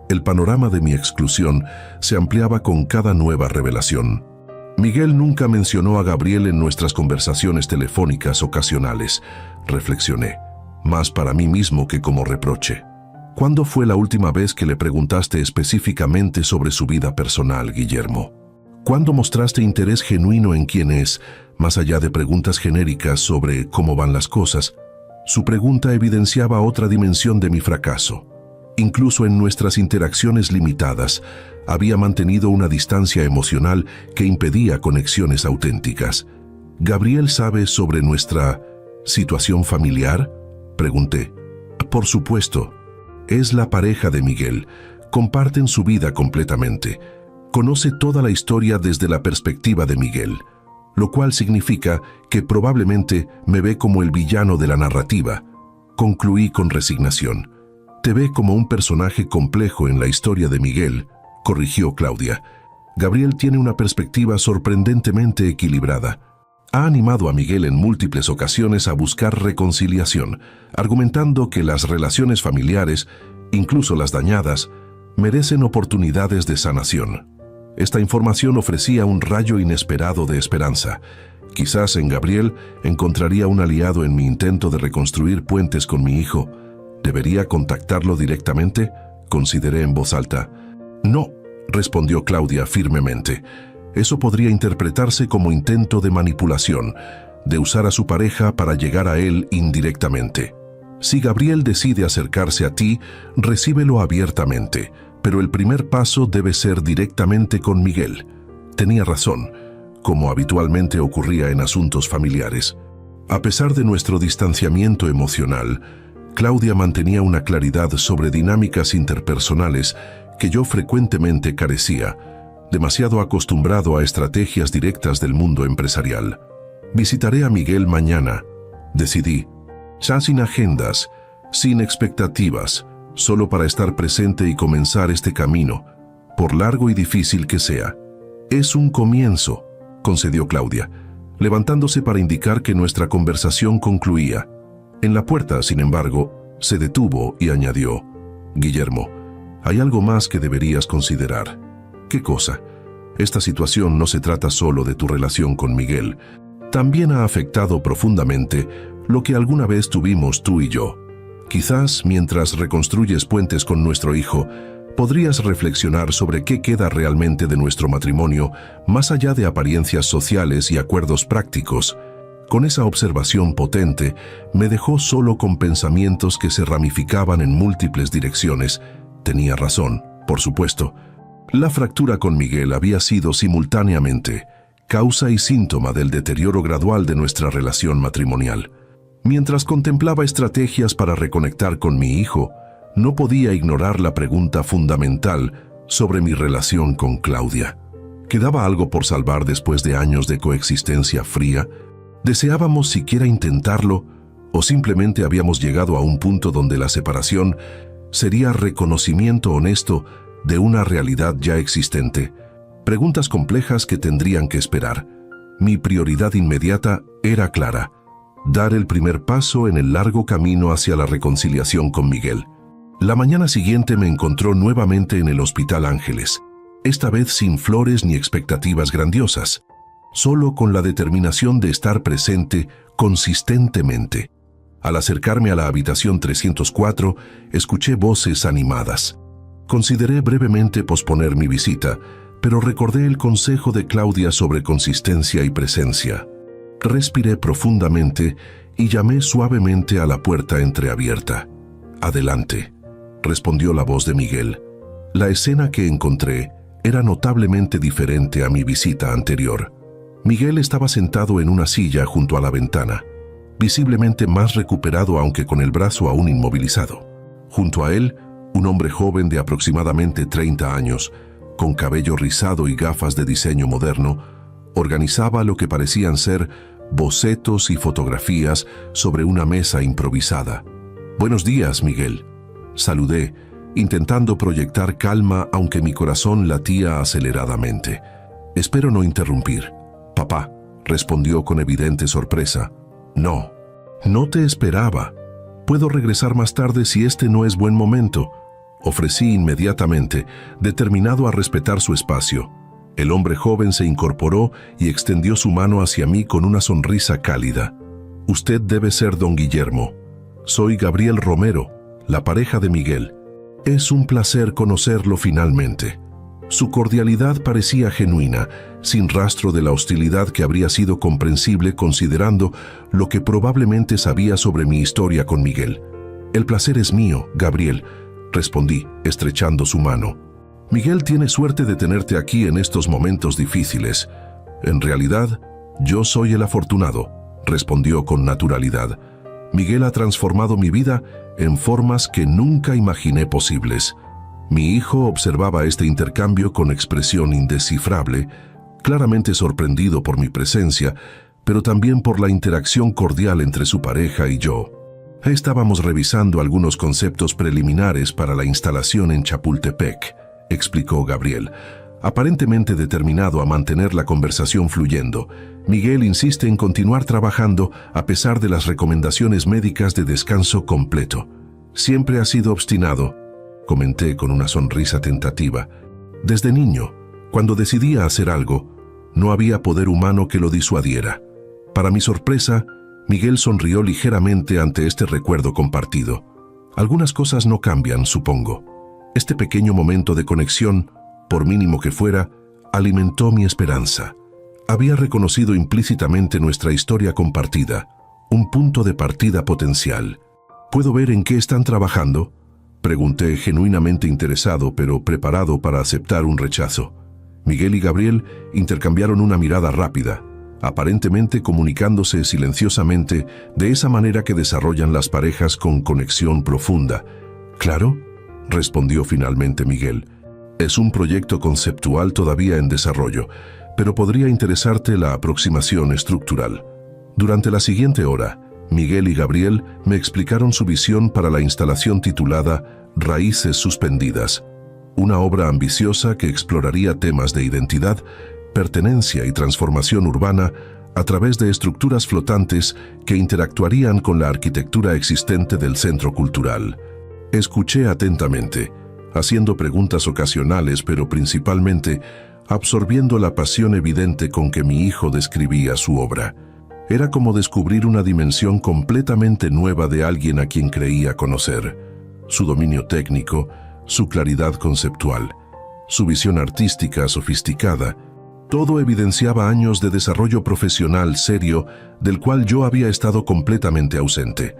El panorama de mi exclusión se ampliaba con cada nueva revelación. Miguel nunca mencionó a Gabriel en nuestras conversaciones telefónicas ocasionales», reflexioné, más para mí mismo que como reproche. «¿Cuándo fue la última vez que le preguntaste específicamente sobre su vida personal, Guillermo? ¿Cuándo mostraste interés genuino en quién es, más allá de preguntas genéricas sobre cómo van las cosas?» Su pregunta evidenciaba otra dimensión de mi fracaso. Incluso en nuestras interacciones limitadas, había mantenido una distancia emocional que impedía conexiones auténticas. «¿Gabriel sabe sobre nuestra situación familiar?», pregunté. «Por supuesto. Es la pareja de Miguel. Comparten su vida completamente. Conoce toda la historia desde la perspectiva de Miguel, lo cual significa que probablemente me ve como el villano de la narrativa», concluí con resignación. «Te ve como un personaje complejo en la historia de Miguel», corrigió Claudia. «Gabriel tiene una perspectiva sorprendentemente equilibrada. Ha animado a Miguel en múltiples ocasiones a buscar reconciliación, argumentando que las relaciones familiares, incluso las dañadas, merecen oportunidades de sanación». Esta información ofrecía un rayo inesperado de esperanza. Quizás en Gabriel encontraría un aliado en mi intento de reconstruir puentes con mi hijo. ¿Debería contactarlo directamente?, consideré en voz alta. «No», respondió Claudia firmemente. «Eso podría interpretarse como intento de manipulación, de usar a su pareja para llegar a él indirectamente. Si Gabriel decide acercarse a ti, recíbelo abiertamente, pero el primer paso debe ser directamente con Miguel. Tenía razón, como habitualmente ocurría en asuntos familiares. A pesar de nuestro distanciamiento emocional, Claudia mantenía una claridad sobre dinámicas interpersonales que yo frecuentemente carecía, demasiado acostumbrado a estrategias directas del mundo empresarial. Visitaré a Miguel mañana, decidí, ya sin agendas, sin expectativas, solo para estar presente y comenzar este camino, por largo y difícil que sea. Es un comienzo, concedió Claudia, levantándose para indicar que nuestra conversación concluía. En la puerta, sin embargo, se detuvo y añadió: Guillermo, hay algo más que deberías considerar. ¿Qué cosa? Esta situación no se trata solo de tu relación con Miguel. También ha afectado profundamente lo que alguna vez tuvimos tú y yo. Quizás, mientras reconstruyes puentes con nuestro hijo, podrías reflexionar sobre qué queda realmente de nuestro matrimonio, más allá de apariencias sociales y acuerdos prácticos. Con esa observación potente, me dejó solo con pensamientos que se ramificaban en múltiples direcciones. Tenía razón, por supuesto. La fractura con Miguel había sido simultáneamente causa y síntoma del deterioro gradual de nuestra relación matrimonial. Mientras contemplaba estrategias para reconectar con mi hijo, no podía ignorar la pregunta fundamental sobre mi relación con Claudia. ¿Quedaba algo por salvar después de años de coexistencia fría? ¿Deseábamos siquiera intentarlo? ¿O simplemente habíamos llegado a un punto donde la separación sería reconocimiento honesto de una realidad ya existente? Preguntas complejas que tendrían que esperar. Mi prioridad inmediata era clara: dar el primer paso en el largo camino hacia la reconciliación con Miguel. La mañana siguiente me encontró nuevamente en el Hospital Ángeles, esta vez sin flores ni expectativas grandiosas, solo con la determinación de estar presente consistentemente. Al acercarme a la habitación 304, escuché voces animadas. Consideré brevemente posponer mi visita, pero recordé el consejo de Claudia sobre consistencia y presencia. Respiré profundamente y llamé suavemente a la puerta entreabierta. «Adelante», respondió la voz de Miguel. La escena que encontré era notablemente diferente a mi visita anterior. Miguel estaba sentado en una silla junto a la ventana, visiblemente más recuperado aunque con el brazo aún inmovilizado. Junto a él, un hombre joven de aproximadamente 30 años, con cabello rizado y gafas de diseño moderno, organizaba lo que parecían ser bocetos y fotografías sobre una mesa improvisada. «Buenos días, Miguel», saludé, intentando proyectar calma aunque mi corazón latía aceleradamente. «Espero no interrumpir». «Papá», respondió con evidente sorpresa. «No, no te esperaba. Puedo regresar más tarde si este no es buen momento», ofrecí inmediatamente, determinado a respetar su espacio. El hombre joven se incorporó y extendió su mano hacia mí con una sonrisa cálida. «Usted debe ser don Guillermo. Soy Gabriel Romero, la pareja de Miguel. Es un placer conocerlo finalmente». Su cordialidad parecía genuina, sin rastro de la hostilidad que habría sido comprensible considerando lo que probablemente sabía sobre mi historia con Miguel. «El placer es mío, Gabriel», respondí, estrechando su mano. «Miguel tiene suerte de tenerte aquí en estos momentos difíciles. En realidad, yo soy el afortunado», respondió con naturalidad. «Miguel ha transformado mi vida en formas que nunca imaginé posibles». Mi hijo observaba este intercambio con expresión indescifrable, claramente sorprendido por mi presencia, pero también por la interacción cordial entre su pareja y yo. «Estábamos revisando algunos conceptos preliminares para la instalación en Chapultepec», explicó Gabriel, aparentemente determinado a mantener la conversación fluyendo. «Miguel insiste en continuar trabajando a pesar de las recomendaciones médicas de descanso completo. Siempre ha sido obstinado», comenté con una sonrisa tentativa. «Desde niño, cuando decidía hacer algo, no había poder humano que lo disuadiera». Para mi sorpresa, Miguel sonrió ligeramente ante este recuerdo compartido. «Algunas cosas no cambian, supongo». Este pequeño momento de conexión, por mínimo que fuera, alimentó mi esperanza. Había reconocido implícitamente nuestra historia compartida, un punto de partida potencial. «¿Puedo ver en qué están trabajando?». Pregunté, genuinamente interesado, pero preparado para aceptar un rechazo. Miguel y Gabriel intercambiaron una mirada rápida, aparentemente comunicándose silenciosamente de esa manera que desarrollan las parejas con conexión profunda. «Claro», respondió finalmente Miguel. «Es un proyecto conceptual todavía en desarrollo, pero podría interesarte la aproximación estructural». Durante la siguiente hora, Miguel y Gabriel me explicaron su visión para la instalación titulada Raíces Suspendidas, una obra ambiciosa que exploraría temas de identidad, pertenencia y transformación urbana a través de estructuras flotantes que interactuarían con la arquitectura existente del centro cultural. Escuché atentamente, haciendo preguntas ocasionales, pero principalmente absorbiendo la pasión evidente con que mi hijo describía su obra. Era como descubrir una dimensión completamente nueva de alguien a quien creía conocer. Su dominio técnico, su claridad conceptual, su visión artística sofisticada, todo evidenciaba años de desarrollo profesional serio del cual yo había estado completamente ausente.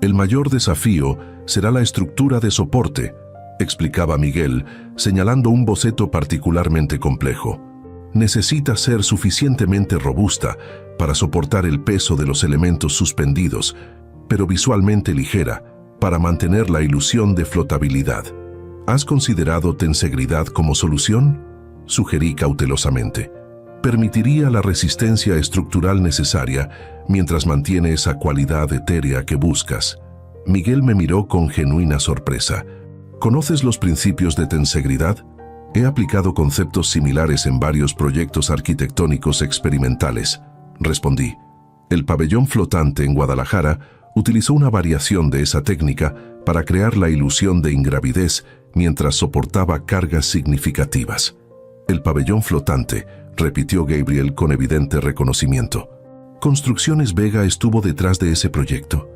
El mayor desafío será la estructura de soporte, explicaba Miguel, señalando un boceto particularmente complejo. Necesita ser suficientemente robusta para soportar el peso de los elementos suspendidos, pero visualmente ligera, para mantener la ilusión de flotabilidad. ¿Has considerado tensegridad como solución?, sugerí cautelosamente. Permitiría la resistencia estructural necesaria mientras mantiene esa cualidad etérea que buscas. Miguel me miró con genuina sorpresa. ¿Conoces los principios de tensegridad? He aplicado conceptos similares en varios proyectos arquitectónicos experimentales, respondí. El pabellón flotante en Guadalajara utilizó una variación de esa técnica para crear la ilusión de ingravidez mientras soportaba cargas significativas. El pabellón flotante, repitió Gabriel con evidente reconocimiento. Construcciones Vega estuvo detrás de ese proyecto.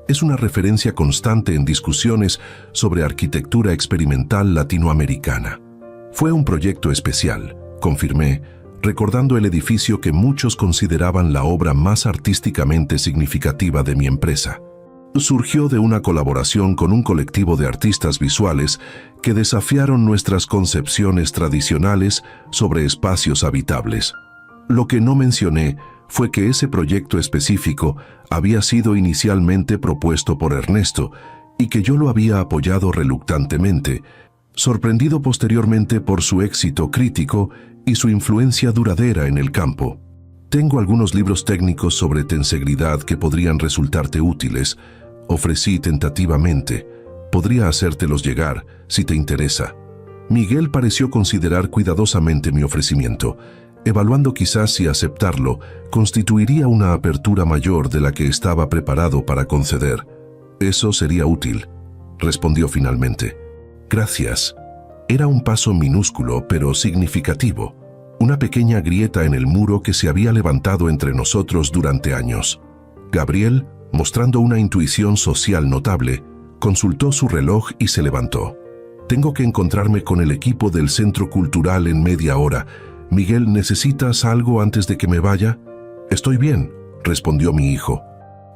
Es una referencia constante en discusiones sobre arquitectura experimental latinoamericana. Fue un proyecto especial, confirmé, recordando el edificio que muchos consideraban la obra más artísticamente significativa de mi empresa. Surgió de una colaboración con un colectivo de artistas visuales que desafiaron nuestras concepciones tradicionales sobre espacios habitables. Lo que no mencioné fue que ese proyecto específico había sido inicialmente propuesto por Ernesto y que yo lo había apoyado reluctantemente, sorprendido posteriormente por su éxito crítico y su influencia duradera en el campo. Tengo algunos libros técnicos sobre tensegridad que podrían resultarte útiles, ofrecí tentativamente. Podría hacértelos llegar, si te interesa. Miguel pareció considerar cuidadosamente mi ofrecimiento, evaluando quizás si aceptarlo constituiría una apertura mayor de la que estaba preparado para conceder. Eso sería útil, respondió finalmente. Gracias. Era un paso minúsculo pero significativo, una pequeña grieta en el muro que se había levantado entre nosotros durante años. Gabriel, mostrando una intuición social notable, consultó su reloj y se levantó. Tengo que encontrarme con el equipo del Centro Cultural en media hora. Miguel, ¿necesitas algo antes de que me vaya? Estoy bien, respondió mi hijo.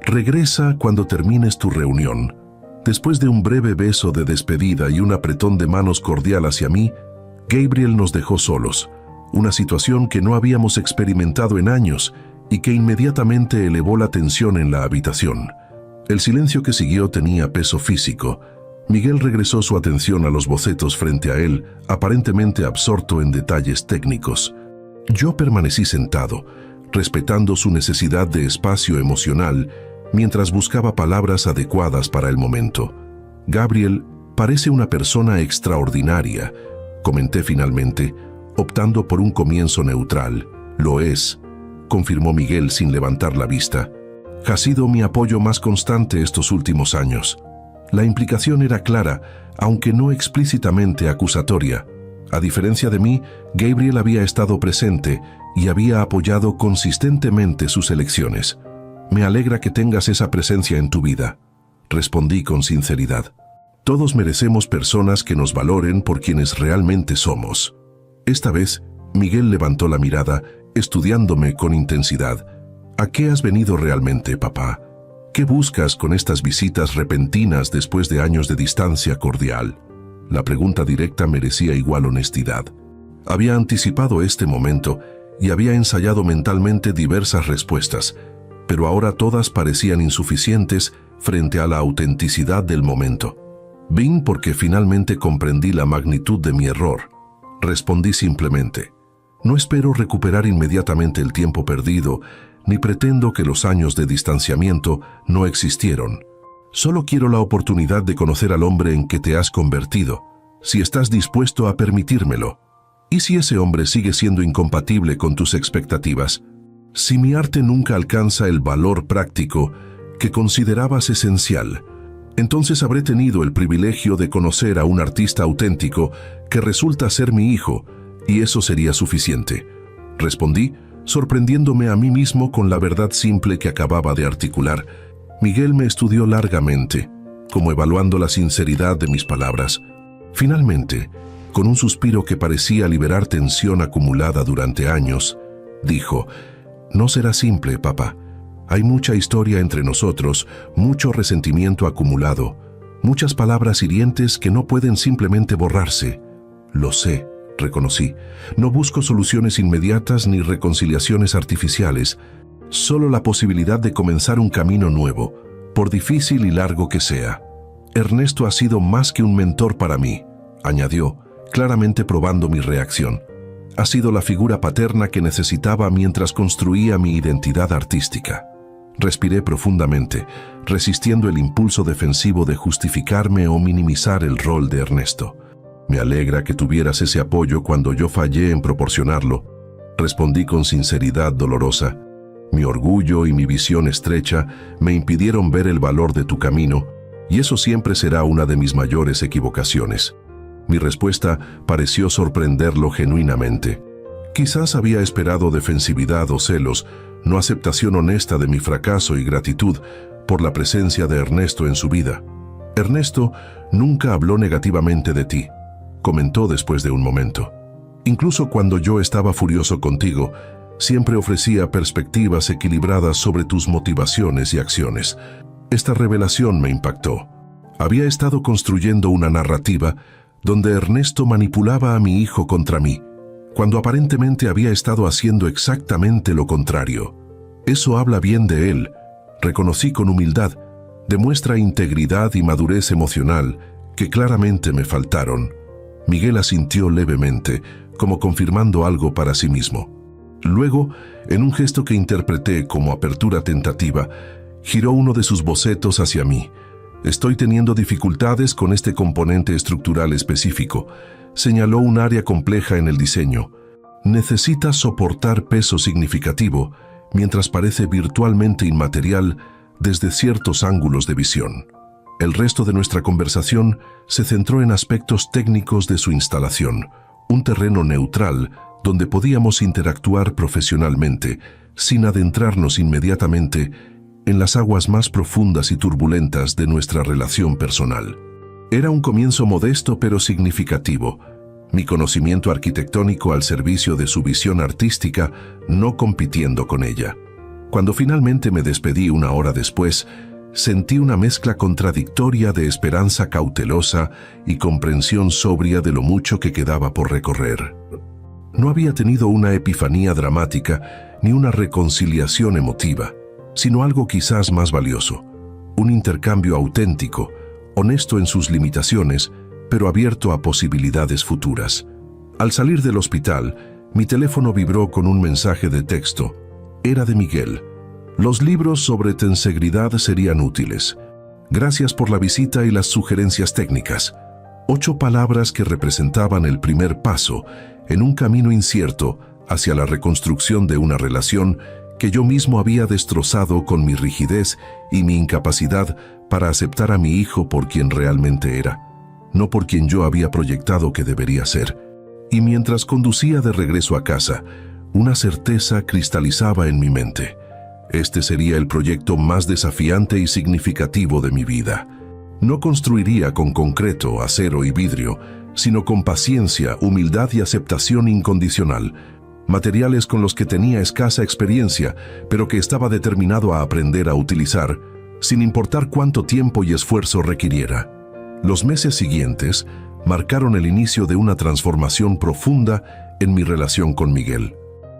Regresa cuando termines tu reunión. Después de un breve beso de despedida y un apretón de manos cordial hacia mí, Gabriel nos dejó solos, una situación que no habíamos experimentado en años y que inmediatamente elevó la tensión en la habitación. El silencio que siguió tenía peso físico. Miguel regresó su atención a los bocetos frente a él, aparentemente absorto en detalles técnicos. Yo permanecí sentado, respetando su necesidad de espacio emocional, mientras buscaba palabras adecuadas para el momento. Gabriel parece una persona extraordinaria, comenté finalmente, optando por un comienzo neutral. Lo es, confirmó Miguel sin levantar la vista. Ha sido mi apoyo más constante estos últimos años. La implicación era clara, aunque no explícitamente acusatoria. A diferencia de mí, Gabriel había estado presente y había apoyado consistentemente sus elecciones. Me alegra que tengas esa presencia en tu vida, respondí con sinceridad. Todos merecemos personas que nos valoren por quienes realmente somos. Esta vez, Miguel levantó la mirada, estudiándome con intensidad. ¿A qué has venido realmente, papá? ¿Qué buscas con estas visitas repentinas después de años de distancia cordial? La pregunta directa merecía igual honestidad. Había anticipado este momento y había ensayado mentalmente diversas respuestas, pero ahora todas parecían insuficientes frente a la autenticidad del momento. Vine porque finalmente comprendí la magnitud de mi error. Respondí simplemente: no espero recuperar inmediatamente el tiempo perdido, ni pretendo que los años de distanciamiento no existieron. Solo quiero la oportunidad de conocer al hombre en que te has convertido, si estás dispuesto a permitírmelo. ¿Y si ese hombre sigue siendo incompatible con tus expectativas? Si mi arte nunca alcanza el valor práctico que considerabas esencial, entonces habré tenido el privilegio de conocer a un artista auténtico que resulta ser mi hijo, y eso sería suficiente. Respondí, sorprendiéndome a mí mismo con la verdad simple que acababa de articular. Miguel me estudió largamente, como evaluando la sinceridad de mis palabras. Finalmente, con un suspiro que parecía liberar tensión acumulada durante años, dijo: no será simple, papá. Hay mucha historia entre nosotros, mucho resentimiento acumulado, muchas palabras hirientes que no pueden simplemente borrarse. Lo sé, reconocí. No busco soluciones inmediatas ni reconciliaciones artificiales, solo la posibilidad de comenzar un camino nuevo, por difícil y largo que sea. Ernesto ha sido más que un mentor para mí, añadió, claramente probando mi reacción. Ha sido la figura paterna que necesitaba mientras construía mi identidad artística. Respiré profundamente, resistiendo el impulso defensivo de justificarme o minimizar el rol de Ernesto. Me alegra que tuvieras ese apoyo cuando yo fallé en proporcionarlo, respondí con sinceridad dolorosa. Mi orgullo y mi visión estrecha me impidieron ver el valor de tu camino, y eso siempre será una de mis mayores equivocaciones. Mi respuesta pareció sorprenderlo genuinamente. Quizás había esperado defensividad o celos, no aceptación honesta de mi fracaso y gratitud por la presencia de Ernesto en su vida. Ernesto nunca habló negativamente de ti, comentó después de un momento. Incluso cuando yo estaba furioso contigo, siempre ofrecía perspectivas equilibradas sobre tus motivaciones y acciones. Esta revelación me impactó. Había estado construyendo una narrativa donde Ernesto manipulaba a mi hijo contra mí, cuando aparentemente había estado haciendo exactamente lo contrario. Eso habla bien de él, reconocí con humildad, demuestra integridad y madurez emocional que claramente me faltaron. Miguel asintió levemente, como confirmando algo para sí mismo. Luego, en un gesto que interpreté como apertura tentativa, giró uno de sus bocetos hacia mí. Estoy teniendo dificultades con este componente estructural específico. Señaló un área compleja en el diseño. Necesita soportar peso significativo, mientras parece virtualmente inmaterial desde ciertos ángulos de visión. El resto de nuestra conversación se centró en aspectos técnicos de su instalación, un terreno neutral donde podíamos interactuar profesionalmente, sin adentrarnos inmediatamente en las aguas más profundas y turbulentas de nuestra relación personal. Era un comienzo modesto pero significativo, mi conocimiento arquitectónico al servicio de su visión artística, no compitiendo con ella. Cuando finalmente me despedí una hora después, sentí una mezcla contradictoria de esperanza cautelosa y comprensión sobria de lo mucho que quedaba por recorrer. No había tenido una epifanía dramática ni una reconciliación emotiva, sino algo quizás más valioso, un intercambio auténtico, honesto en sus limitaciones, pero abierto a posibilidades futuras. Al salir del hospital, mi teléfono vibró con un mensaje de texto. Era de Miguel. Los libros sobre tensegridad serían útiles. Gracias por la visita y las sugerencias técnicas. 8 palabras que representaban el primer paso en un camino incierto hacia la reconstrucción de una relación que yo mismo había destrozado con mi rigidez y mi incapacidad para aceptar a mi hijo por quien realmente era, no por quien yo había proyectado que debería ser. Y mientras conducía de regreso a casa, una certeza cristalizaba en mi mente. Este sería el proyecto más desafiante y significativo de mi vida. No construiría con concreto, acero y vidrio, sino con paciencia, humildad y aceptación incondicional, materiales con los que tenía escasa experiencia, pero que estaba determinado a aprender a utilizar, sin importar cuánto tiempo y esfuerzo requiriera. Los meses siguientes marcaron el inicio de una transformación profunda en mi relación con Miguel.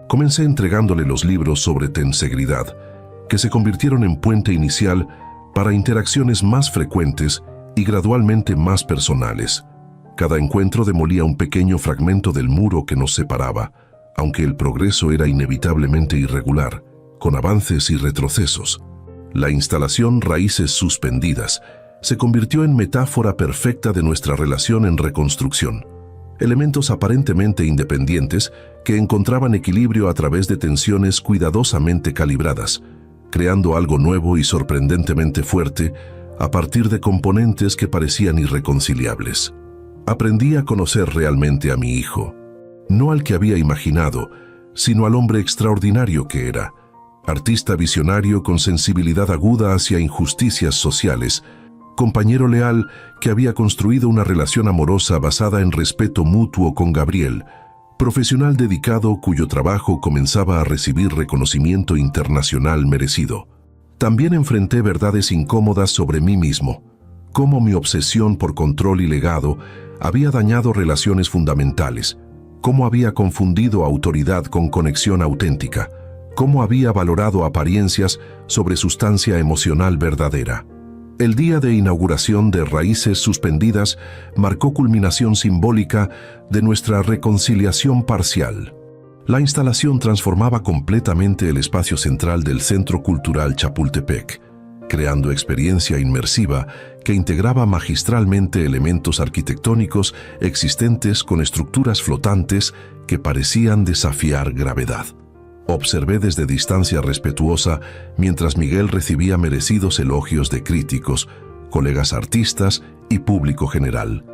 Comencé entregándole los libros sobre tensegridad, que se convirtieron en puente inicial para interacciones más frecuentes y gradualmente más personales. Cada encuentro demolía un pequeño fragmento del muro que nos separaba, aunque el progreso era inevitablemente irregular, con avances y retrocesos. La instalación Raíces Suspendidas se convirtió en metáfora perfecta de nuestra relación en reconstrucción. Elementos aparentemente independientes que encontraban equilibrio a través de tensiones cuidadosamente calibradas, creando algo nuevo y sorprendentemente fuerte a partir de componentes que parecían irreconciliables. Aprendí a conocer realmente a mi hijo, no al que había imaginado, sino al hombre extraordinario que era, artista visionario con sensibilidad aguda hacia injusticias sociales, compañero leal que había construido una relación amorosa basada en respeto mutuo con Gabriel, profesional dedicado cuyo trabajo comenzaba a recibir reconocimiento internacional merecido. También enfrenté verdades incómodas sobre mí mismo, cómo mi obsesión por control y legado había dañado relaciones fundamentales, cómo había confundido autoridad con conexión auténtica, cómo había valorado apariencias sobre sustancia emocional verdadera. El día de inauguración de Raíces Suspendidas marcó culminación simbólica de nuestra reconciliación parcial. La instalación transformaba completamente el espacio central del Centro Cultural Chapultepec, creando experiencia inmersiva que integraba magistralmente elementos arquitectónicos existentes con estructuras flotantes que parecían desafiar gravedad. Observé desde distancia respetuosa mientras Miguel recibía merecidos elogios de críticos, colegas artistas y público general.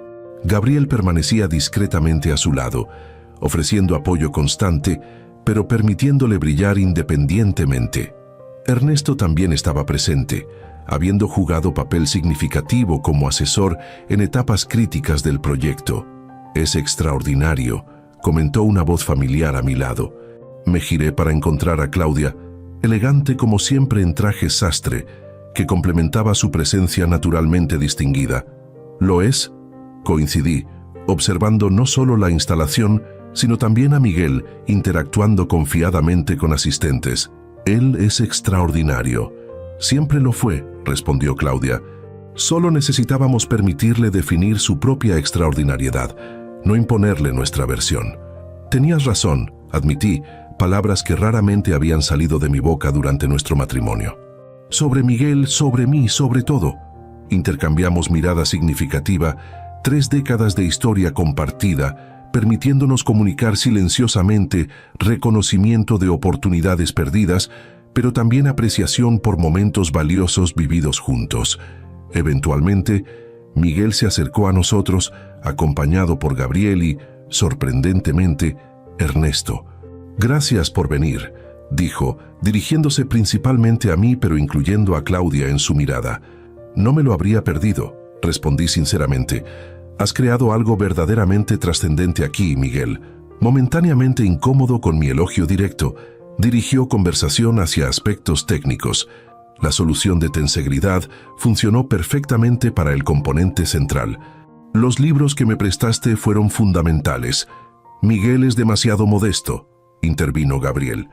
Gabriel permanecía discretamente a su lado, ofreciendo apoyo constante, pero permitiéndole brillar independientemente. Ernesto también estaba presente, habiendo jugado papel significativo como asesor en etapas críticas del proyecto. «Es extraordinario», comentó una voz familiar a mi lado. Me giré para encontrar a Claudia, elegante como siempre en traje sastre, que complementaba su presencia naturalmente distinguida. «¿Lo es?», coincidí, observando no solo la instalación, sino también a Miguel interactuando confiadamente con asistentes. «Él es extraordinario». «Siempre lo fue», respondió Claudia. «Solo necesitábamos permitirle definir su propia extraordinariedad, no imponerle nuestra versión». «Tenías razón», admití, palabras que raramente habían salido de mi boca durante nuestro matrimonio. «Sobre Miguel, sobre mí, sobre todo». Intercambiamos mirada significativa, 3 décadas de historia compartida, permitiéndonos comunicar silenciosamente reconocimiento de oportunidades perdidas, pero también apreciación por momentos valiosos vividos juntos. Eventualmente, Miguel se acercó a nosotros, acompañado por Gabriel y, sorprendentemente, Ernesto. «Gracias por venir», dijo, dirigiéndose principalmente a mí pero incluyendo a Claudia en su mirada. «No me lo habría perdido», respondí sinceramente. «Has creado algo verdaderamente trascendente aquí, Miguel». Momentáneamente incómodo con mi elogio directo, dirigió conversación hacia aspectos técnicos. La solución de tensegridad funcionó perfectamente para el componente central. «Los libros que me prestaste fueron fundamentales». «Miguel es demasiado modesto», intervino Gabriel.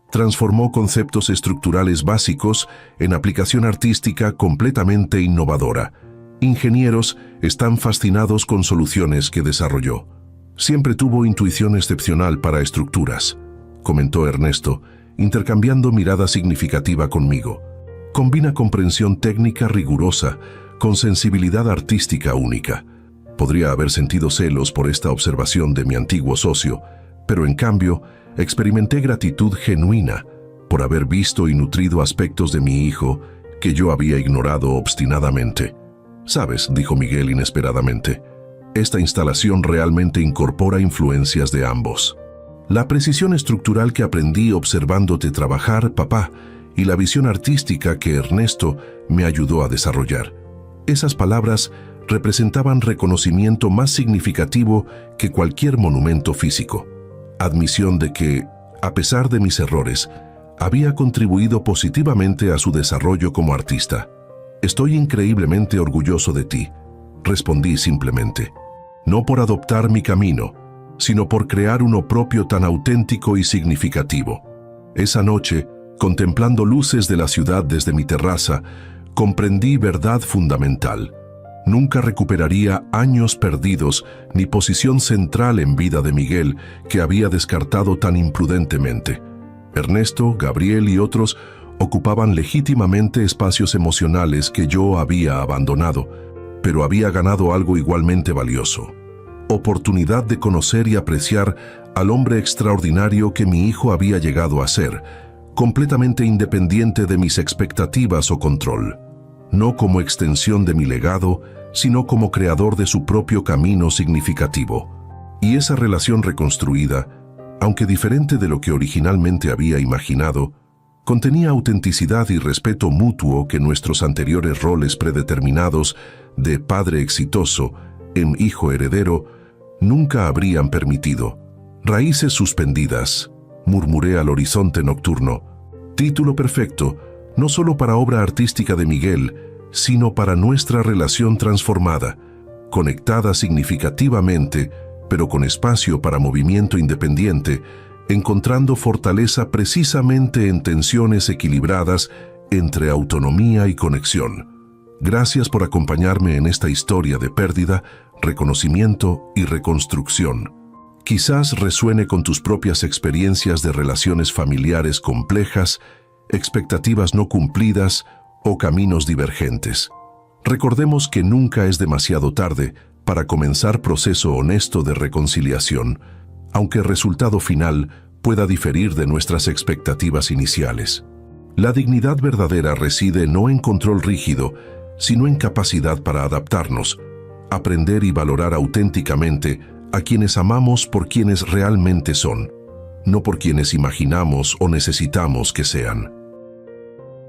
«Transformó conceptos estructurales básicos en aplicación artística completamente innovadora. Ingenieros están fascinados con soluciones que desarrolló. Siempre tuvo intuición excepcional para estructuras», comentó Ernesto, intercambiando mirada significativa conmigo. «Combina comprensión técnica rigurosa con sensibilidad artística única». Podría haber sentido celos por esta observación de mi antiguo socio, pero en cambio experimenté gratitud genuina por haber visto y nutrido aspectos de mi hijo que yo había ignorado obstinadamente. «Sabes», dijo Miguel inesperadamente, «esta instalación realmente incorpora influencias de ambos. La precisión estructural que aprendí observándote trabajar, papá, y la visión artística que Ernesto me ayudó a desarrollar». Esas palabras representaban reconocimiento más significativo que cualquier monumento físico. Admisión de que, a pesar de mis errores, había contribuido positivamente a su desarrollo como artista. Estoy increíblemente orgulloso de ti, respondí simplemente. No por adoptar mi camino, sino por crear uno propio tan auténtico y significativo. Esa noche, contemplando luces de la ciudad desde mi terraza, comprendí verdad fundamental. Nunca recuperaría años perdidos ni posición central en vida de Miguel que había descartado tan imprudentemente. Ernesto, Gabriel y otros ocupaban legítimamente espacios emocionales que yo había abandonado, pero había ganado algo igualmente valioso: oportunidad de conocer y apreciar al hombre extraordinario que mi hijo había llegado a ser, completamente independiente de mis expectativas o control. No como extensión de mi legado, sino como creador de su propio camino significativo. Y esa relación reconstruida, aunque diferente de lo que originalmente había imaginado, contenía autenticidad y respeto mutuo que nuestros anteriores roles predeterminados de padre exitoso en hijo heredero nunca habrían permitido. Raíces suspendidas, murmuré al horizonte nocturno. Título perfecto, no solo para obra artística de Miguel, sino para nuestra relación transformada, conectada significativamente, pero con espacio para movimiento independiente, encontrando fortaleza precisamente en tensiones equilibradas entre autonomía y conexión. Gracias por acompañarme en esta historia de pérdida, reconocimiento y reconstrucción. Quizás resuene con tus propias experiencias de relaciones familiares complejas, expectativas no cumplidas o caminos divergentes. Recordemos que nunca es demasiado tarde para comenzar proceso honesto de reconciliación, aunque el resultado final pueda diferir de nuestras expectativas iniciales. La dignidad verdadera reside no en control rígido, sino en capacidad para adaptarnos, aprender y valorar auténticamente a quienes amamos por quienes realmente son, no por quienes imaginamos o necesitamos que sean.